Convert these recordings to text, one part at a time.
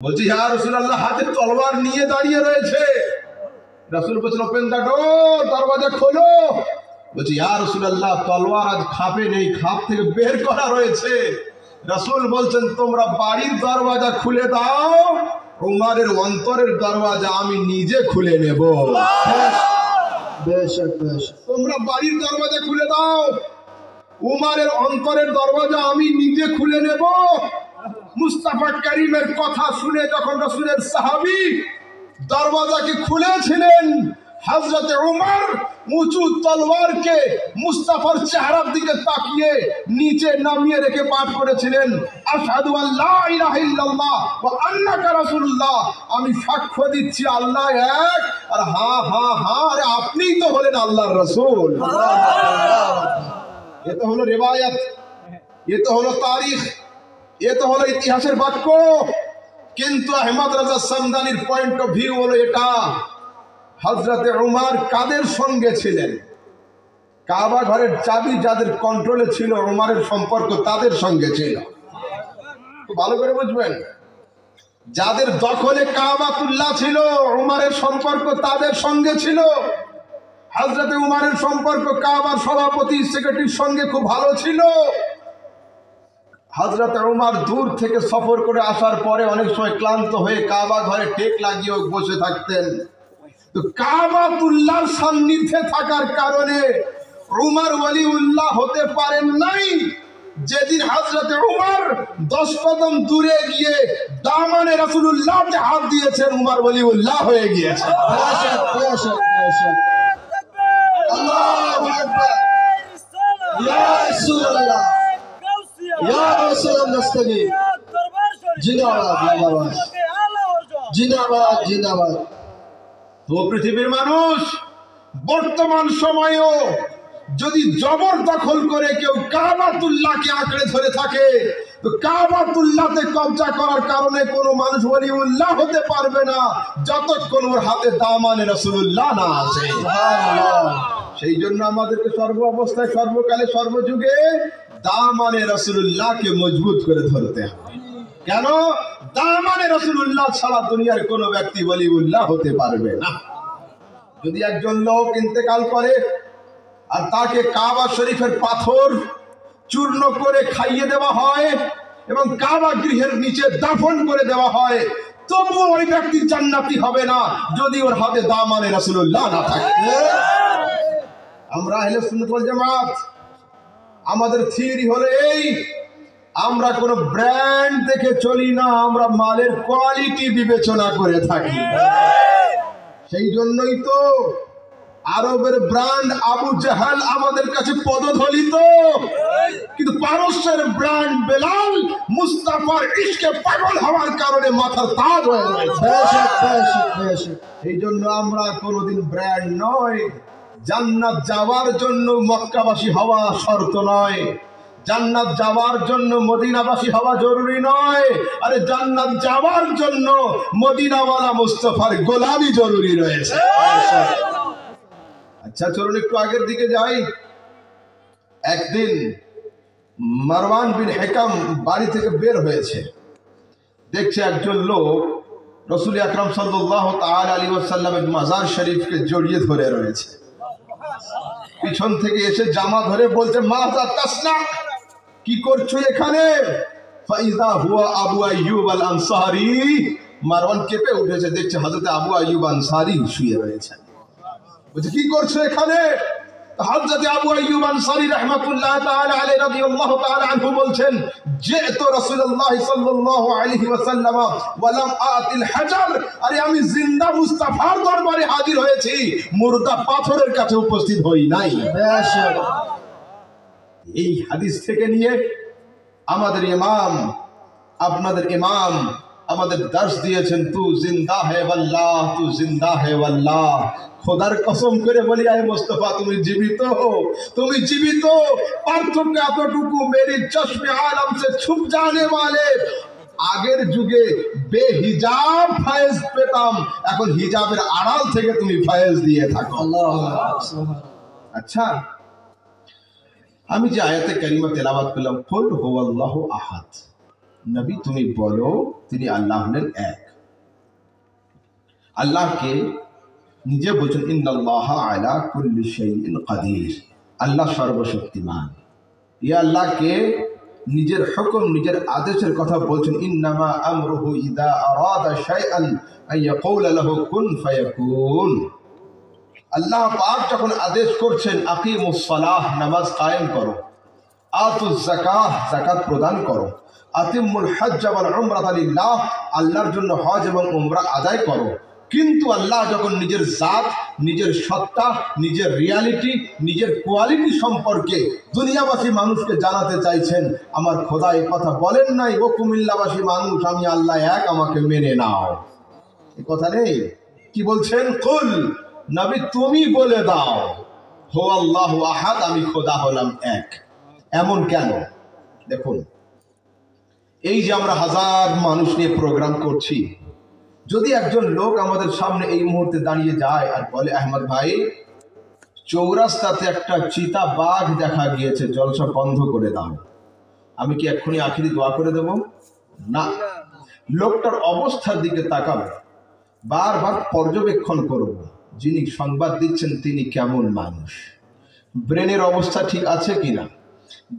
বলছি ইয়া রাসূলুল্লাহ, হাতে তলোয়ার নিয়ে দাঁড়িয়ে রয়েছে। রাসূল বলছেন ওপেন দ্য ডোর, দরওয়াজা খোলো। বলছি ইয়া রাসূলুল্লাহ, তলোয়ার আজ খাপে নেই, খাপ থেকে বের করা রয়েছে। রাসূল বলছেন তোমরা বাড়ির দরওয়াজা খুলে দাও, উমারের অন্তরের দরওয়াজা আমি নিজে খুলে নেব। তোমরা বাড়ির দরওয়াজা খুলে দাও, উমারের অন্তরের দরওয়াজা আমি নিজে খুলে নেব। মুস্তাফা করিমের কথা শুনে যখন রাসূলের সাহাবী দরওয়াজাকে খুলেছিলেন, হযরত উমর উঁচু তলোয়ারকে মুস্তাফার চেহারার দিকে তাকিয়ে নিচে নামিয়ে রেখে পাঠ করেছিলেন, আশহাদু আল্লা ইলাহা ইল্লাল্লাহ ওয়া আন্নাকা রাসূলুল্লাহ। আমি সাক্ষ্য দিচ্ছি আল্লাহ এক, আর হ্যাঁ হ্যাঁ হ্যাঁ, আরে আপনিই তো হলেন আল্লাহর রাসূল। এ তো হলো রিওয়ায়াত, এ তো হলো তারিখ, এ তো হলো ইতিহাসের বাক্য। কিন্তু আহমদ রাজা সামদানির পয়েন্ট অফ ভিউ হলো এটা, হযরতে উমর কাদের সঙ্গে ছিলেন? কাবা ঘরের চাবি যাদের কন্ট্রোলে ছিল, উমরের সম্পর্ক তাদের সঙ্গে ছিল। ভালো করে বুঝবেন, যাদের দখলে কাবাতুল্লাহ ছিল, উমরের সম্পর্ক তাদের সঙ্গে ছিল। হযরতে উমরের সম্পর্ক কাবার সভাপতি সেক্রেটারির সঙ্গে খুব ভালো ছিল। হযরতে উমর দূর থেকে সফর করে আসার পরে অনেক সময় ক্লান্ত হয়ে কাবা ঘরে টেক লাগিয়ে বসে থাকতেন। তো কাবাতুল্লাহর সান্নিধ্যে থাকার কারণে উমর ওয়ালিউল্লাহ হতে পারেন নাই। যেদিন হযরতে উমর 10 কদম দূরে গিয়ে দামানে রাসূলুল্লাহকে হাত দিয়েছেন, উমর ওয়ালিউল্লাহ হয়ে গিয়েছেন। আল্লাহু আকবার, ইয়া রাসূলুল্লাহ, ইয়া রাসূলুল্লাহ দস্তগীর, জিন্দাবাদ জিন্দাবাদ জিন্দাবাদ জিন্দাবাদ। তো পৃথিবীর মানুষ, বর্তমান সময়েও যদি জবরদখল করে কেউ কাবাতুল্লাহকে আঁকড়ে ধরে থাকে, তো কাবাতুল্লাহতে কবজা করার কারণে কোনো মানুষ ওলিউল্লাহ হতে পারবে না যতক্ষণ ওর হাতে দামানে রাসূলুল্লাহ না আসে। সেই জন্য আমাদেরকে সর্ব অবস্থায়, সর্বকালে, সর্বযুগে দামানে রাসূলুল্লাহকে মজবুত করে ধরতে হবে। কেন? দামানে রাসূলুল্লাহ ছাড়া দুনিয়ার কোনো ব্যক্তি ওলিউল্লাহ হতে পারবে না। যদি একজন লোক ইন্তেকাল করে আর তাকে কাবা শরীফের পাথর চূর্ণ করে খাইয়ে দেওয়া হয় এবং কাবা গৃহের নিচে দাফন করে দেওয়া হয়, তবুও ওই ব্যক্তি জান্নাতি হবে না যদি ওর হাতে দামানে রাসূলুল্লাহ না থাকে। আমরা আহলে সুন্নাত ওয়াল জামাত, আমাদের থিওরি হলো এই, আমরা কোনো ব্র্যান্ড দেখে চলি না, আমরা মালের কোয়ালিটি বিবেচনা করে থাকি। সেই জন্যই তো আরবের ব্র্যান্ড আবু জাহাল আমাদের কাছে পদধলিত, কিন্তু পারস্যের ব্র্যান্ড বেলাল মুস্তাফার ইশকে পাগল হওয়ার কারণে মাথার তাজ হয়ে রয়েছে। এই জন্য আমরা কোনোদিন ব্র্যান্ড নয়। জান্নাত যাওয়ার জন্য মক্কাবাসী হওয়া শর্ত নয়, জান্নাত যাওয়ার জন্য মদিনাবাসী হওয়া জরুরি নয়। আরে জান্নাত যাওয়ার জন্য মদিনাওয়ালা মুস্তাফার গোলামি জরুরি রয়েছে। আচ্ছা চলুন একটু আগের দিকে যাই। একদিন মারওয়ান বিন হিকাম বাড়ি থেকে বের হয়েছে, দেখছে একজন লোক রাসূল আকরাম সাল্লাল্লাহু তাআলা আলাইহি ওয়াসাল্লামের মাজার শরীফকে জড়িয়ে ধরে রয়েছে। পিছন থেকে এসে জামা ধরে বলছে, মাযা তাসনা, কি করছো এখানে? ফাইযা হুয়া আবু আইয়ুব আল আনসারী। মারওয়ান কেঁপে উঠেছে, দেখছে হযরত আবু আইয়ুব আনসারী শুয়ে রয়েছেন। বলছে কি করছো এখানে? হযরত আবু আইয়ুব আনসারী রাহমাতুল্লাহ তাআলা আলাইহি রাদিয়াল্লাহু তাআলা আনহু বলছেন, জিতু রাসূলুল্লাহ সাল্লাল্লাহু আলাইহি ওয়াসাল্লাম ওয়া লাম আতিল হাজার। আরে আমি জিন্দা মুস্তাফার দরবারে হাজির হয়েছি, মুর্দা পাথরের কাছে উপস্থিত হই নাই। এই হাদিস থেকে নিয়ে আমাদের ইমাম, আপনাদের ইমাম আমাদের দর্শ দিয়েছেন, তু জিন্দা হে ওয়াল্লাহ, তু জিন্দা হে ওয়াল্লাহ। খোদার কসম করে বলি, আয় মুস্তাফা তুমি জীবিত हो, তুমি জীবিত। পার্থক্য এতটুকু, মেরি চশমে আলম সে ছুপ जाने वाले। আগের যুগে বেহিজাব ফায়েজ পেতাম, এখন হিজাবের আড়াল থেকে তুমি ফায়েজ দিয়ে থাকো। আচ্ছা, আমি যে আয়াতে কারিমা তেলাওয়াত করলাম, কুল হুয়াল্লাহু আহাদ, নবী তুমি বলো তিনি আল্লাহ হলেন এক। আল্লাহকে নিজে বলছেন ইন্নাল্লাহা আলা কুল্লি শাইইন কাদির, আল্লাহ সর্বশক্তিমান। এই আল্লাহকে নিজের হুকুম নিজের আদেশের কথা বলছেন ইন্নামা আমরুহু ইযা আরাদা শাইআন আইয়াকুলা লাহু কুন ফায়াকুন। আল্লাহ পাক যখন আদেশ করছেন আকিমুস সালাহ, নামাজ কায়েম করো, আতুজ যাকাত, যাকাত প্রদান করো, আতিমুল হজ্জ ওয়াল উমরাতা লিল্লাহ, আল্লাহর জন্য হজ এবং উমরা আদায় করো। কিন্তু আল্লাহ যখন নিজের জাত, নিজের সত্তা, নিজের রিয়ালিটি, নিজের কোয়ালিটি সম্পর্কে দুনিয়াবাসী মানুষকে জানাতে চাইছেন, আমার খোদা এই কথা বলেন নাই ও কুমিল্লাবাসী মানুষ আমি আল্লাহ এক, আমাকে মেনে নাও, এ কথা নেই। কি বলছেন? কুল, নবী তুমি বলে দাও হো আল্লাহু আহাদ, আমি খোদা হলাম এক। এমন কেন? দেখুন, এই যে আমরা হাজার মানুষ নিয়ে প্রোগ্রাম করছি, যদি একজন লোক আমাদের সামনে এই মুহূর্তে দাঁড়িয়ে যায় আর বলে আহমদ ভাই চৌরাস্তাতে একটা চিতা বাঘ দেখা গিয়েছে, জলসা বন্ধ করে দাও, আমি কি এক্ষুনি আখিরি দোয়া করে দেব? না, লোকটার অবস্থার দিকে তাকাবো, বারবার পর্যবেক্ষণ করব, যিনি সংবাদ দিচ্ছেন তিনি কেমন মানুষ, ব্রেনের অবস্থা ঠিক আছে কিনা,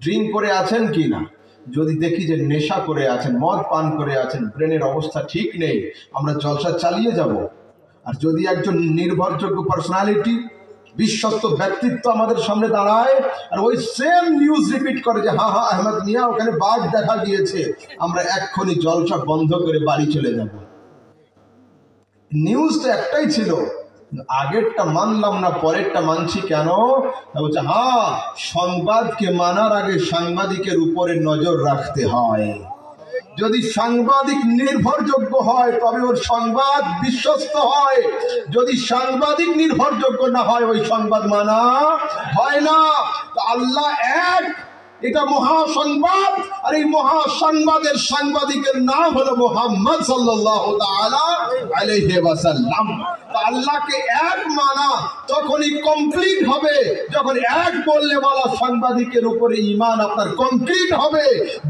ড্রিঙ্ক করে আছেন কিনা। যদি দেখি যে নেশা করে আছেন, মদ পান করে আছেন, ব্রেনের অবস্থা ঠিক নেই, আমরা জলসা চালিয়ে যাব। আর যদি একজন নির্ভরযোগ্য পার্সোনালিটি, বিশ্বস্ত ব্যক্তিত্ব আমাদের সামনে দাঁড়ায় আর ওই সেম নিউজ রিপিট করে যে হ্যাঁ আহমদ মিয়া ওখানে বাঘ দেখা গিয়েছে, আমরা এক্ষুনি জলসা বন্ধ করে বাড়ি চলে যাব। নিউজ তো একটাই ছিল, আগেরটা মানলাম না, পরেরটা মানছি কেন? বলছে হ্যাঁ, সংবাদকে মানার আগে সাংবাদিকের উপরে নজর রাখতে হয়। যদি সাংবাদিক নির্ভরযোগ্য হয় তবে ওর সংবাদ বিশ্বস্ত হয়, যদি সাংবাদিক নির্ভরযোগ্য না হয় ওই সংবাদ মানা হয় না। তো আল্লাহ এক, এটা মহাসংবাদ, আর এই মহাসংবাদের সাংবাদিকের নাম হলো মুহাম্মদ সাল্লাল্লাহু তাআলা আলাইহি ওয়াসাল্লাম। আল্লাহকে এক মানা তখনই কমপ্লিট হবে যখন এক বললে বলা সাংবাদিকের উপরে ঈমান আপনার কমপ্লিট হবে।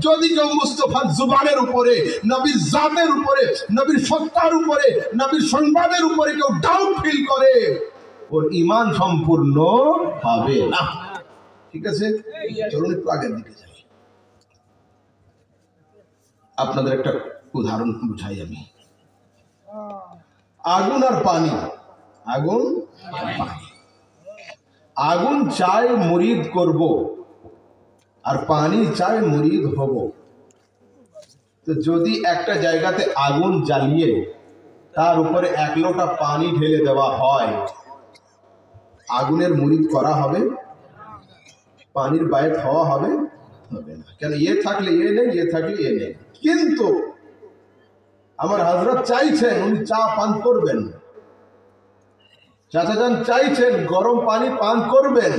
যদি কেউ মুস্তাফার জুবানের উপরে, নবীর জাতের উপরে, নবীর সত্তার উপরে, নবীর সংবাদের উপরে কেউ ডাউট ফিল করে, ওর ঈমান সম্পূর্ণ হবে না। ঠিক আছে, চলুন একটু আগের দিকে যাই। আপনাদের একটা উদাহরণ বুঝাই আমি। আগুন আর পানি, আগুন পানি, আগুন চায় মুরিদ করব আর পানি চায় মুরিদ হব। তো যদি একটা জায়গাতে আগুন জ্বালিয়ে তার উপরে এক লোটা পানি ঢেলে দেওয়া হয়, আগুনের মুরিদ করা হবে? পানির বাইরে হওয়া হবে? হবে না। কেন? এ থাকলে এ নেই, এ থাকলে এ নেই। কিন্তু আমার হযরত চাইছেন উনি চা পান করবেন, চাচাজান চাইছেন গরম পানি পান করবেন,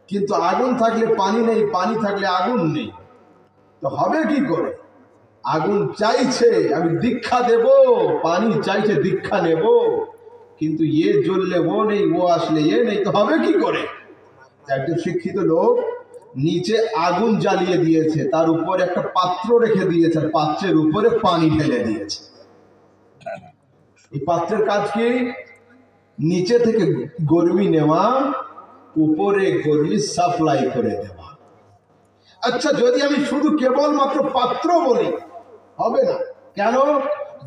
কিন্তু আগুন থাকলে পানি নেই, পানি থাকলে আগুন নেই, তো হবে কি করে? আগুন চাইছে আমি দীক্ষা দেব, পানি চাইছে দীক্ষা নেব, কিন্তু এ জ্বললে ও নেই, ও আসলে এ নেই, তো হবে কি করে? একজন শিক্ষিত লোক নিচে আগুন জ্বালিয়ে দিয়েছে, তার উপরে একটা পাত্র রেখে দিয়েছে, পাত্রের উপরে পানি ঢেলে দিয়েছে। এই পাত্রের কাজ কি? নিচে থেকে গরমি নেওয়া, উপরে গরমি সাপ্লাই করে দেওয়া। আচ্ছা, যদি আমি শুধু কেবলমাত্র পাত্র বলি হবে না। কেন?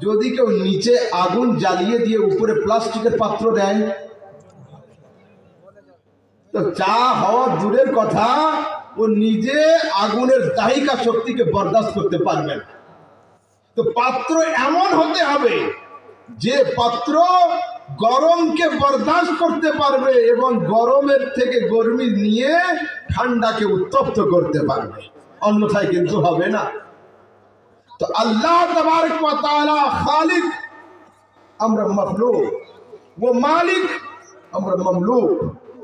যদি কেউ নিচে আগুন জ্বালিয়ে দিয়ে উপরে প্লাস্টিকের পাত্র দেয়, তো চা হওয়া দূরের কথা, ও নিজে আগুনের দাহিকা শক্তিকে বরদাস্ত করতে পারবে না। তো পাত্র এমন হতে হবে যে পাত্র গরমকে বরদাস্ত করতে পারবে এবং গরমের থেকে গরমি নিয়ে ঠান্ডাকে উত্তপ্ত করতে পারবে, অন্যথায় কিন্তু হবে না। তো আল্লাহ তাবারক ওয়া তাআলা খালিক, আমরা মখলুক, ও মালিক, আমরা মামলুক,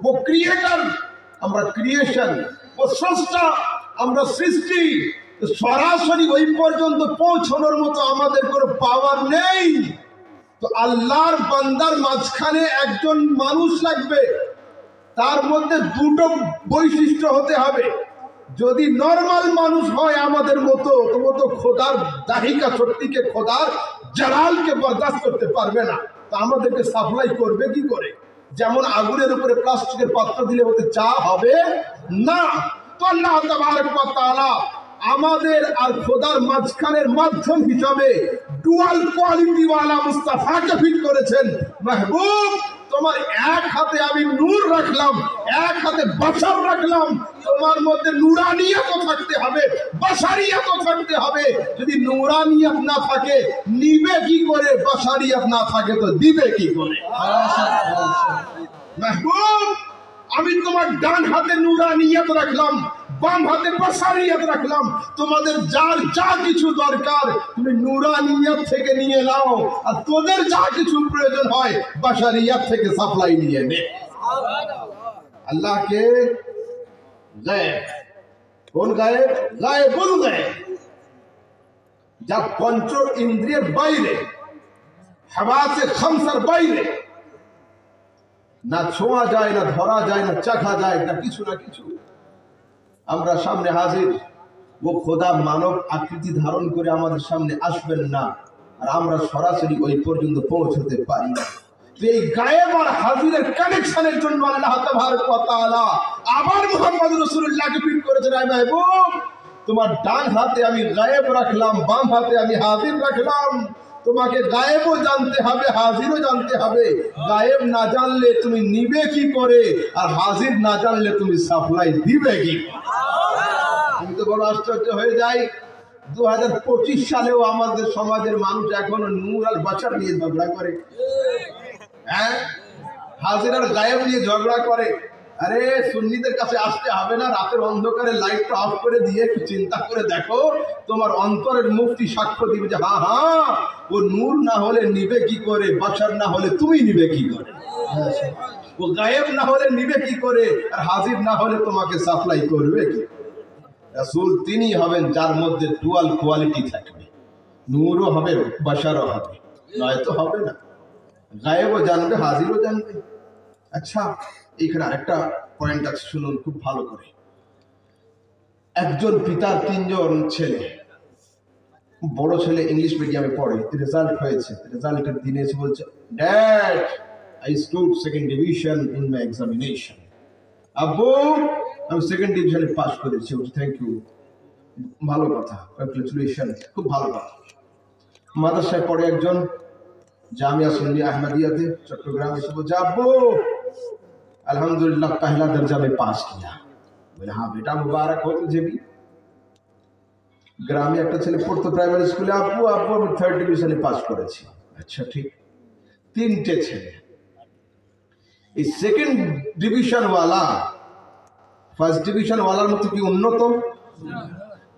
ও ক্রিয়েটর, আমরা ক্রিয়েশন, ও স্রষ্টা, আমরা সৃষ্টি। সরাসরি ওই পর্যন্ত পৌঁছানোর মতো আমাদের কোনো পাওয়ার নেই। তো আল্লাহর বান্দার মাঝখানে একজন মানুষ লাগবে, তার মধ্যে দুটো বৈশিষ্ট্য হতে হবে। যদি নরমাল মানুষ হয় আমাদের মতো, তবু তো খোদার দাহিকা শক্তিকে, খোদার জালালকে বরদাস্ত করতে পারবে না। তো আমাদেরকে সাপ্লাই করবে কি করে? যেমন আগুনের উপরে প্লাস্টিকের পাত্র দিলে ওতে চা হবে না। তো আল্লাহ তাবারক ওয়া তাআলা আমাদের আর খোদার মাঝখানের মাধ্যম হিসাবে ডুয়াল কোয়ালিটি ওয়ালা মুস্তাফাকে ফিট করেছেন। মাহবুব, তোমার এক হাতে আমি নূর রাখলাম, এক হাতে বাশার রাখলাম। তোমার মধ্যে নূরানিয়ত থাকতে হবে, বাশারিয়ত থাকতে হবে। যদি নূরানিয়ত না থাকে নিবে কি করে? বাশারিয়ত না থাকে তো দিবে কি করে? মাহবুব, আমি তোমার ডান হাতে নূরানিয়ত রাখলাম, বাম হাতে বাশারিয়ত রাখলাম। তোমাদের যার যা কিছু দরকার তুমি নূরানিয়ত থেকে নিয়ে নাও, আর তোদের যা কিছু প্রয়োজন হয় বাশারিয়ত থেকে সাপ্লাই নিয়ে নে। আল্লাহকে গায়েব, কোন গায়েব? গায়েবুল গায়েব, যা পঞ্চ ইন্দ্রিয়ের বাইরে, হাওয়াসে খামসার বাইরে, না ছোঁয়া যায়, না ধরা যায়, না চাখা যায়, না কিছু না কিছু। আমরা সামনে হাজির, ও খোদা মানব আকৃতি ধারণ করে আমাদের সামনে আসবেন না, আর আমরা সরাসরি ওই পর্যন্ত পৌঁছতে পারি না। এই গায়েব আর হাজিরের কানেকশনের জন্য আল্লাহ তাবারক ওয়া তাআলা আবার মুহাম্মদ রাসূলুল্লাহকে ফিট করেছেন। আয় মাহবুব, তোমার ডান হাতে আমি গায়েব রাখলাম, বাম হাতে আমি হাজির রাখলাম। তোমাকে গায়েবও জানতে হবে, হাজিরও জানতে হবে। গায়েব না জানলে তুমি নিবে কি করে, আর হাজির না জানলে তুমি সাপ্লাই দিবে কি? আমি তো বড় আশ্চর্য হয়ে যাই, 2025 সালেও আমাদের সমাজের মানুষ এখনো নূর আর বাশার নিয়ে ঝগড়া করে। হ্যাঁ, হাজির আর গায়েব নিয়ে ঝগড়া করে। আরে সুন্নিদের কাছে আসতে হবে না, রাতের অন্ধকারে লাইটটা অফ করে দিয়ে একটু চিন্তা করে দেখো, তোমার অন্তরের মুক্তি সাক্ষ্য দিবে যে হ্যাঁ হ্যাঁ, ও নূর না হলে নিবে কি করে, বাশার না হলে তুমি নিবে কি করে, ও গায়েব না হলে নিবে কি করে, আর হাজির না হলে তোমাকে সাপ্লাই করবে কি? রাসূল তিনি হবেন যার মধ্যে ডুয়াল কোয়ালিটি থাকবে, নূরও হবে বাশারও হবে, নয়তো হবে না। গায়েবও জানবে, হাজিরও জানবে। আচ্ছা, এখানে আরেকটা পয়েন্ট আছে, শুনুন খুব ভালো করে। একজন পিতার 3 জন ছেলে, বড় ছেলে ইংলিশ মিডিয়ামে পড়ে, রেজাল্ট হয়েছে, রেজাল্টের দিনে এসে বলছে, dad I stood second division in my examination. আব্বু, আমি সেকেন্ড ডিভিশনে পাস করেছি। থ্যাংক ইউ, ভালো কথা, কংগ্রেচুলেশন, খুব ভালো কথা। মাদ্রাসায় পড়ে একজন, জামিয়া সুন্নিয়া আহমদিয়াতে চট্টগ্রাম, এসে বলছে, আব্বু अल्हम्दुलिल्लाह पहला दर्जा में पास किया। बोले हाँ बेटा, मुबारक हो तुझे भी। গ্রামে একটা ছেলে পড়তো প্রাইমারি স্কুলে, আব্বু আব্বু আমি 3rd ডিভিশনে পাস করেছি। আচ্ছা ঠিক, 3টে ছেলে। এই সেকেন্ড ডিভিশন ওয়ালা ফার্স্ট ডিভিশন ওয়ালার মতো কি উন্নত?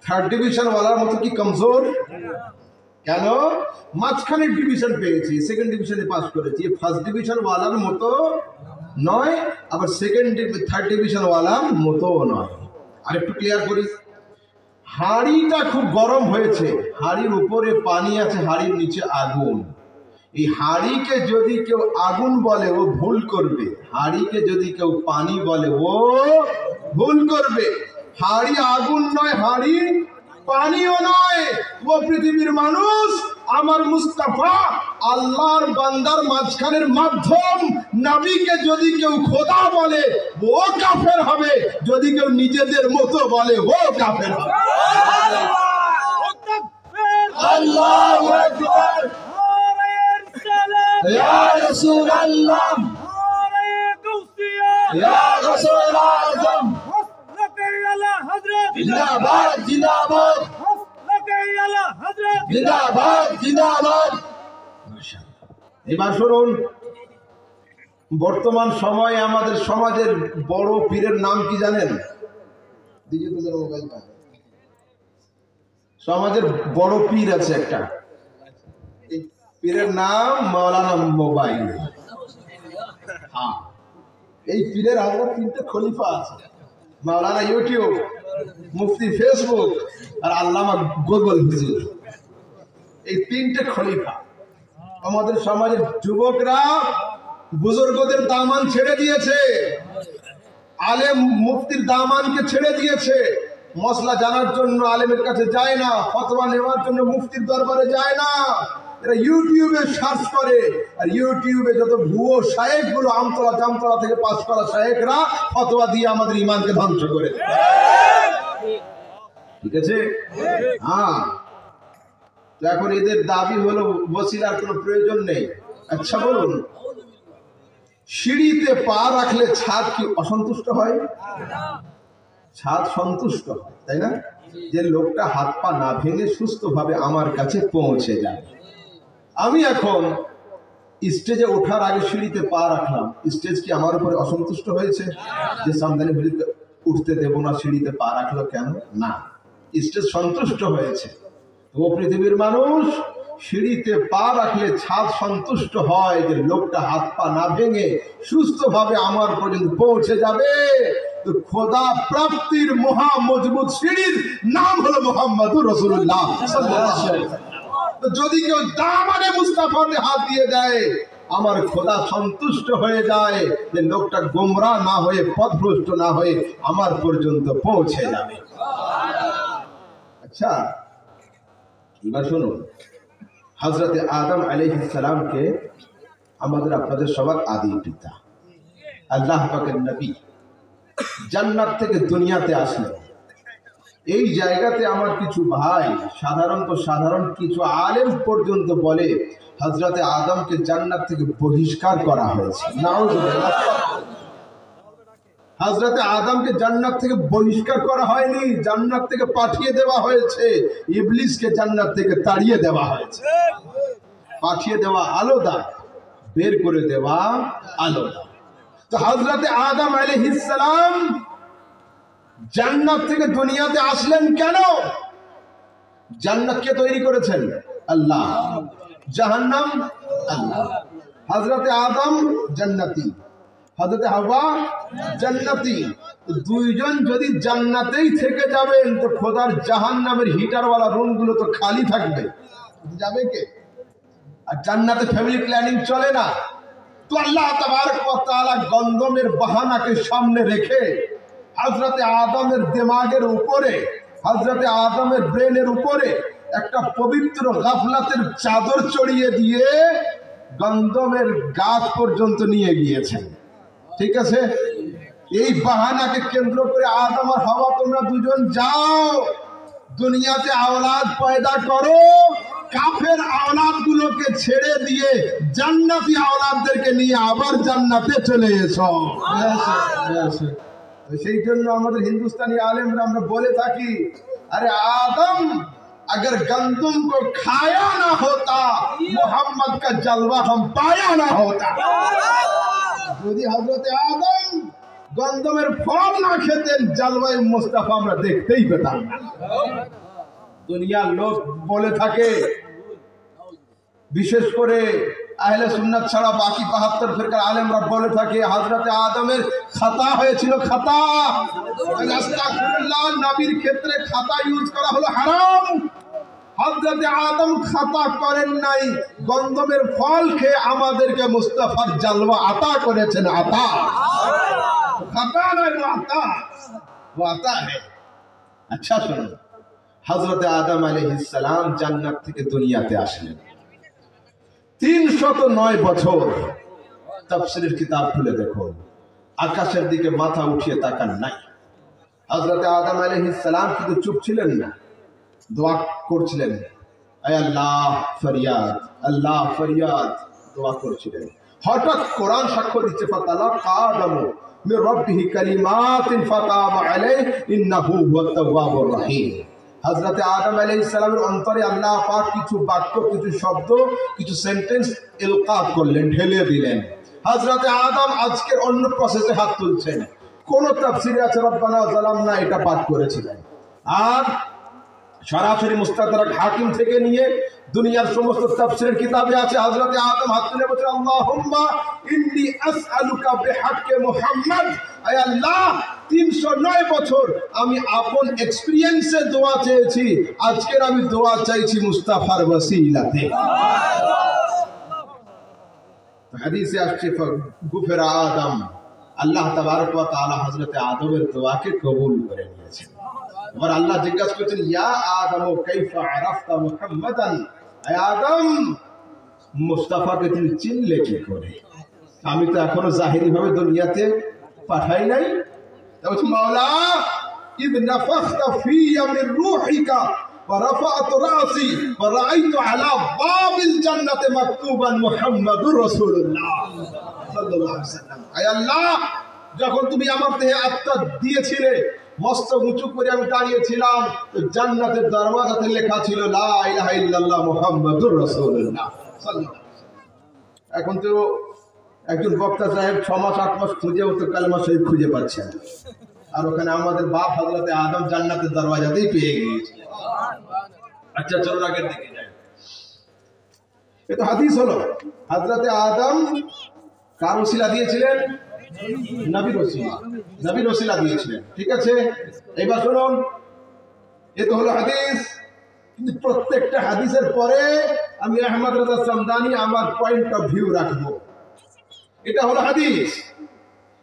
3rd ডিভিশন ওয়ালার মতো কি কমজোর? কেন? মাঝখানে ডিভিশন পেয়েছি, সেকেন্ড ডিভিশনে পাস করেছি। ফার্স্ট ডিভিশন ওয়ালার মতো নয়, আবার 3rd ডিভিশন ওয়ালার মতো নয়। আরেকটু ক্লিয়ার করি, হাঁড়িটা খুব গরম হয়েছে, হাঁড়ির উপরে পানি আছে, হাঁড়ির নিচে আগুন। এই হাঁড়িকে যদি কেউ আগুন বলে ও ভুল করবে, হাঁড়িকে যদি কেউ পানি বলে ও ভুল করবে। হাঁড়ি আগুন নয়, হাঁড়ি পানিও নয়। ও পৃথিবীর মানুষ, আমার মুস্তাফা আল্লাহর বান্দার মাঝখানের মাধ্যম। নবীকে যদি কেউ খোদা বলে ও কাফের হবে, যদি কেউ নিজেদের মতো বলে ও কাফের হবে। আল্লাহু আকবার, ইয়া রাসূলুল্লাহ, ইয়া রাসূল আযম, জিন্দাবাদ জিন্দাবাদ, জিন্দাবাদ জিন্দাবাদ। এবার শুনুন, বর্তমান সময়ে আমাদের সমাজের বড় পীরের নাম কি জানেন? সমাজের বড় পীর আছে একটা, পীরের নাম মাওলানা মোবাইল। হ্যাঁ, এই পীরের আমরা 3টে খলিফা আছে, মাওলানা ইউটিউব, মুফতি ফেসবুক, আর আল্লামা গুগল হুজুর। এই 3টে খলিফা। আমাদের সমাজের যুবকরা বুজুর্গদের দামান ছেড়ে দিয়েছে, আলেম মুফতির দামানকে ছেড়ে দিয়েছে, মশলা জানার জন্য আলেমের কাছে যায় না, ফতোয়া নেওয়ার জন্য মুফতির দরবারে যায় না, এরা ইউটিউবে সার্চ করে। আর ইউটিউবে যত ভুয়ো শায়েখ গুলো আমতলা জামতলা থেকে পাস করা শায়েখরা ফতোয়া দিয়ে আমাদের ইমানকে ধ্বংস করে। ঠিক আছে? হ্যাঁ, তো এখন এদের দাবি হলো ওসিলার কোনো প্রয়োজন নেই। আচ্ছা বলুন, সিঁড়িতে পা রাখলে ছাদ কি অসন্তুষ্ট হয়? ছাদ সন্তুষ্ট হয়, তাই না? যে লোকটা হাত পা না ভেঙে সুস্থভাবে আমার কাছে পৌঁছে যায়। আমি এখন স্টেজে ওঠার আগে সিঁড়িতে পা রাখলাম, স্টেজ কি আমার উপরে অসন্তুষ্ট হয়েছে যে সামদানি হুজুরকে উঠতে দেবো না, সিঁড়িতে পা রাখলো কেন? না, স্টেজ সন্তুষ্ট হয়েছে। ও পৃথিবীর মানুষ, সিঁড়িতে পা রাখলে ছাদ সন্তুষ্ট হয় যে লোকটা হাত পা না ভেঙে সুস্থভাবে আমার পর্যন্ত পৌঁছে যাবে। তো খোদা প্রাপ্তির মহা মজবুত সিঁড়ির নাম হলো মুহাম্মদুর রাসূলুল্লাহ সাল্লাল্লাহু আলাইহি ওয়াসাল্লাম। তো যদি কেউ দামানে মুস্তাফাতে হাত দিয়ে দেয়, আমার খোদা সন্তুষ্ট হয়ে যায় যে লোকটা গোমরাহ না হয়ে পথভ্রষ্ট না হয়ে আমার পর্যন্ত পৌঁছে যাবে। আচ্ছা, এবার শুনুন, হযরতে আদম আলাইহিস সালামকে আমাদের আপনাদের সবার আদি পিতা, আল্লাহ পাকের নবী, জান্নাত থেকে দুনিয়াতে আসলেন। এই জায়গাতে আমার কিছু ভাই, সাধারণ কিছু আলেম পর্যন্ত বলে হযরতে আদমকে জান্নাত থেকে বহিষ্কার করা হয়েছে। নাউযুবিল্লাহ। হযরতে আদমকে জান্নাত থেকে বহিষ্কার করা হয়নি, জান্নাত থেকে পাঠিয়ে দেওয়া হয়েছে। ইবলিসকে জান্নাত থেকে তাড়িয়ে দেওয়া হয়েছে। পাঠিয়ে দেওয়া আলাদা, বের করে দেওয়া আলাদা। তো হযরতে আদম আলাইহিস সালাম জান্নাত থেকে দুনিয়াতে আসলেন কেন? জান্নাত কে তৈরি করেছেন? আল্লাহ। জাহান্নাম? আল্লাহ। হযরতে আদম জান্নাতি, হযরতে হাওয়া জান্নাতি। দুইজন যদি জান্নাতেই থেকে যাবেন তো খোদার জাহান্নামের হিটারওয়ালা রুমগুলো তো খালি থাকবে, যাবে কে? আর জান্নাতে ফ্যামিলি প্ল্যানিং চলে না। তো আল্লাহ তাবারক ওয়া তাআলা গন্ধমের বাহানাকে সামনে রেখে হযরতে আদমের দিমাগের উপরে, হযরতে আদমের ব্রেনের উপরে একটা পবিত্র গাফলাতের চাদর চড়িয়ে দিয়ে গন্ধমের গাছ পর্যন্ত নিয়ে গিয়েছেন। ঠিক আছে? এই বাহানাকে কেন্দ্র করে আদম আর হাওয়া, তোমরা দুজন যাও, দুনিয়াতে আওলাদ পয়দা করো, কাফের আওলাদ গুলোকে ছেড়ে দিয়ে জান্নাতি আওলাদদেরকে নিয়ে আবার জান্নাতে চলে এসো। সেই জন্য আমাদের হিন্দুস্তানি আলেমরা আমরা বলে থাকি, আরে আদম अगर गंदम को खाया ना होता मोहम्मद का जलवा हम पाया ना होता। যদি হযরতে আদম গন্ধমের ফল না খেতেন জালওয়ায়ে মুস্তাফা আমরা দেখতেই পেতাম না। দুনিয়ার লোক বলে থাকে, বিশেষ করে আহলে সুন্নাত ছাড়া বাকি ৭২ ফিরকার আলেমরা বলে থাকে হযরতে আদমের খাতা হয়েছিল, খাতা। আস্তাগফিরুল্লাহ, নবীর ক্ষেত্রে খাতা ইউজ করা হলো হারাম। হযরতে আদম খাতা করেন নাই, গন্ধমের ফল খেয়ে আমাদেরকে মুস্তাফার জালওয়া আতা করেছেন। আতা, খাতা নয়, আতা, ও আতা है। আচ্ছা শুনুন, হযরতে আদম আলাইহিস সালাম জান্নাত থেকে দুনিয়াতে আসলেন। ৩০৯ বছর। তাফসীরের কিতাব খুলে দেখুন, আকাশের দিকে মাথা উঠিয়ে তাকান নাই। হযরতে আদম আলাইহিস সালাম কিন্তু চুপ ছিলেন না, দোয়া করছিলেন, আয় আল্লাহ ফরিয়াদ, আল্লাহ ফরিয়াদ, দোয়া করছিলেন। হঠাৎ কোরআন সাক্ষ্য দিচ্ছে, ফাতালাকা আদমু মির রাব্বিহি কালিমাতিন ফাতাবা আলাইহি ইন্নাহু হুয়াত তাওয়াবুর রহিম। হযরতে আদম আলাইহিস সালামের অন্তরে আল্লাহ পাক কিছু বাক্য, কিছু শব্দ, কিছু সেন্টেন্স ইলকা করলেন, ঢেলে দিলেন। হযরতে আদম আজকের অন্য প্রসেসে হাত তুলছেন। কোন তাফসীরে আছে রব্বানা যালামনা, এটা পাঠ করেছিলেন। আর সরাসরি মুস্তাদরাক হাকিম থেকে নিয়ে দুনিয়ার সমস্ত তাফসীরের কিতাবে আছে হযরতে আদম হাত তুলে বলেছেন, আল্লাহুম্মা ইন্নী আসআলুকা বিহাক্কি মুহাম্মদ। আয় আল্লাহ, ৩০৯ বছর আমি আপন এক্সপেরিয়েন্সে দোয়া চেয়েছি, আজকের আমি দোয়া চাইছি মুস্তাফার ওসিলাতে। হাদিসে আসছে গুফরা আদম, আল্লাহ তাবারক ওয়া তাআলা হযরতে আদমের দোয়াকে কবুল করে নিয়েছেন। এবার আল্লাহ জিজ্ঞাসা করছেন ইয়া আদম কাইফা আরাফতা মুহাম্মাদান, হে আদম মুস্তাফাকে তুমি চিনলে কি করে? আমি তো এখনো জাহিরি ভাবে দুনিয়াতে পাঠাই নাই। বলছে মাওলা ইদ নাফাখতা ফিয়া মির রূহিকা ওয়া রাফা'তু রাসি ওয়া রাআইতু আলা বাবিল জান্নাতি মাকতুবান মুহাম্মাদুর রাসূলুল্লাহ সাল্লাল্লাহু আলাইহি ওয়াসাল্লাম। আয় আল্লাহ, যখন তুমি আমার দেহে আত্মা দিয়েছিলে মস্তক উঁচু করে আমি দাঁড়িয়েছিলাম, তো জান্নাতের দরওয়াজাতে লেখা ছিল লা ইলাহা ইল্লাল্লাহ মুহাম্মাদুর রাসূলুল্লাহ সাল্লাল্লাহু আলাইহি ওয়াসাল্লাম। এখন তো একজন বক্তা সাহেব 6 মাস 8 মাস খুঁজেও তো কালেমা শরীফ খুঁজে পাচ্ছে না, আর ওখানে আমাদের বাপ হযরতে আদম জান্নাতের দরওয়াজাতেই পেয়ে গিয়েছিলেন। আচ্ছা চলো আগের দিকে যাই। এটা হাদিস হলো হযরতে আদম কার ওসিলা দিয়েছিলেন? নবীর ওসিলা, নবীর ওসিলা দিয়েছিলেন। ঠিক আছে, এবার শুনুন, এ তো হলো হাদিস। কিন্তু প্রত্যেকটা হাদিসের পরে আমি আহমদ রাজা সামদানি আমার পয়েন্ট অফ ভিউ রাখবো। এটা হলো হাদিস।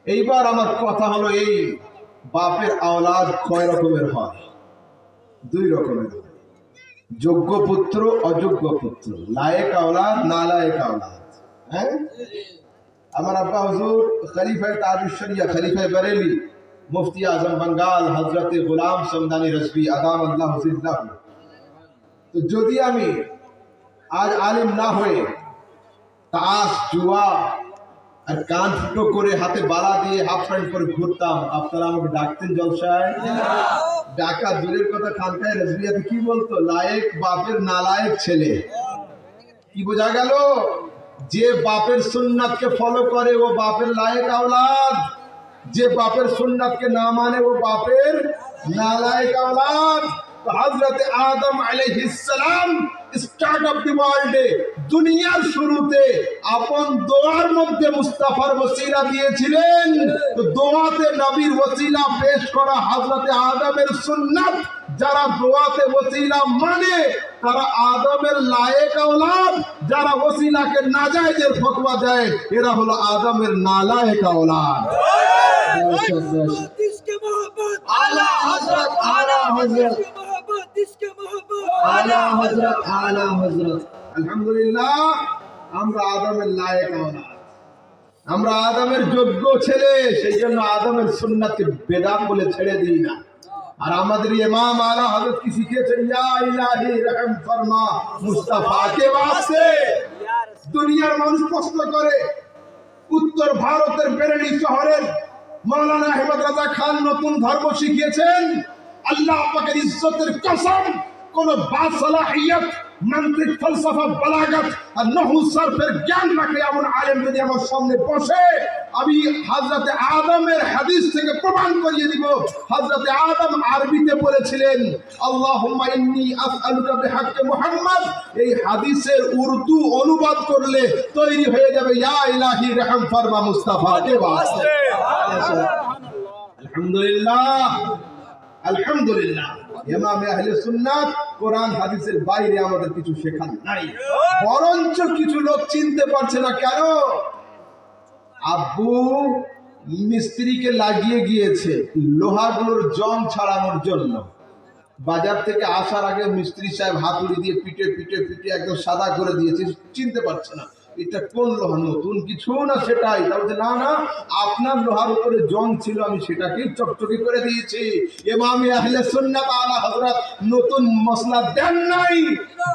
এইবার আমার কথা হলো এই বাপের আওলাদ কয় রকমের হয়? 2 রকমের হয়, যোগ্য পুত্র অযোগ্য পুত্র, লায়েক আওলাদ নালায়েক আওলাদ। হ্যাঁ, আমার আব্বা হুজুর খলিফায়ে তাজুশ শরিয়া খলিফায়ে বরেলি মুফতি আজম বঙ্গাল হযরতে গোলাম সমদানি রজভী আদাম আল্লাহ হুজিল্লাহ। তো যদি আমি আজ আলিম না হয়ে তাস জুয়া আর কান ফুটো করে হাতে বালা দিয়ে হাফ প্যান্ট করে ঘুরতাম, আপনারা আমাকে ডাকতেন জলসায়? ডাকা দূরের কথা, খানকায় রজবিয়াতে কি বলতো? লায়েক বাপের নালায়েক ছেলে। কি বোঝা গেল? যে বাপের সুন্নাতকে ফলো করে ও বাপের লায়েক আওলাদ, যে বাপের সুন্নাতকে না মানে ও বাপের নালায়েক আওলাদ। তো হযরতে আদম আলাইহিস সালাম স্টার্ট অফ দি ওয়ার্ল্ডে, দুনিয়ার শুরুতে আপন দোয়ার মধ্যে মুস্তাফার ওসিলা দিয়েছিলেন। তো দোয়াতে নবীর ওসিলা পেশ করা হযরতে আদমের সুন্নাত, যারা দোয়াতে ওসিলা মানে তারা আদমের লায়েক আওলাদ, যারা ওসিলাকে নাজায়েজের ফতোয়া দেয় এরা হলো আদমের নালায়েক আওলাদ। इसके मोहब्बत आला हजरत आला हजरत इसके मोहब्बत आला हजरत आला हजरत। আলহামদুলিল্লাহ, আমরা আদমের লায়েক আওলাদ, আমরা আদমের যোগ্য ছেলে, সেই জন্য আদমের সুন্নাতকে বেদাত বলে ছেড়ে দিই না। আর আমাদের ইমাম আলা হযরত কি শিখিয়েছেন, ইয়া ইলাহি রহম ফরমা মুস্তাফাকে ওয়াস্তে। দুনিয়ার মানুষ প্রশ্ন করে, উত্তর ভারতের বেরেলি শহরের মাওলানা আহমদ রাজা খান নতুন ধর্ম শিখিয়েছেন। আল্লাহ পাকের ইজ্জতের কসম, কোন বাসালাহিয়ত মান্তিক ফলসফা বালাগাত আর নহু সরফের জ্ঞান রাখে এমন আলেম যদি আমার সামনে বসে, আমি হযরতে আদমের হাদিস থেকে প্রমাণ করিয়ে দিব। হযরতে আদম আরবিতে বলেছিলেন আল্লাহুম্মা ইন্নী আসআলুকা বিহাক্কি মুহাম্মদ। এই হাদিসের উর্দু অনুবাদ করলে তৈরি হয়ে যাবে ইয়া ইলাহি রহম ফরমা মুস্তাফাকে ওয়াস্তে। আলহামদুলিল্লাহ, আলহামদুলিল্লাহ। ইমামে আহলে সুন্নাত কোরআন হাদিসের বাইরে আমাদের কিছু শেখার নাই। বরঞ্চ কিছু লোক চিনতে পারছে না কেন? আব্বু মিস্ত্রিকে লাগিয়ে গিয়েছে লোহাগুলোর জং ছাড়ানোর জন্য। বাজার থেকে আসার আগে মিস্ত্রি সাহেব হাতুড়ি দিয়ে পিটে পিটে পিটে একদম সাদা করে দিয়েছে, চিনতে পারছে না এটা কোন লোহা, নতুন কিছু না সেটাই। তাহলে না না, আপনার লোহার উপরে জং ছিল, আমি সেটাকেই চকচকে করে দিয়েছি। ইমামে আহলে সুন্নাত আলা হযরত নতুন মসলা দেন নাই,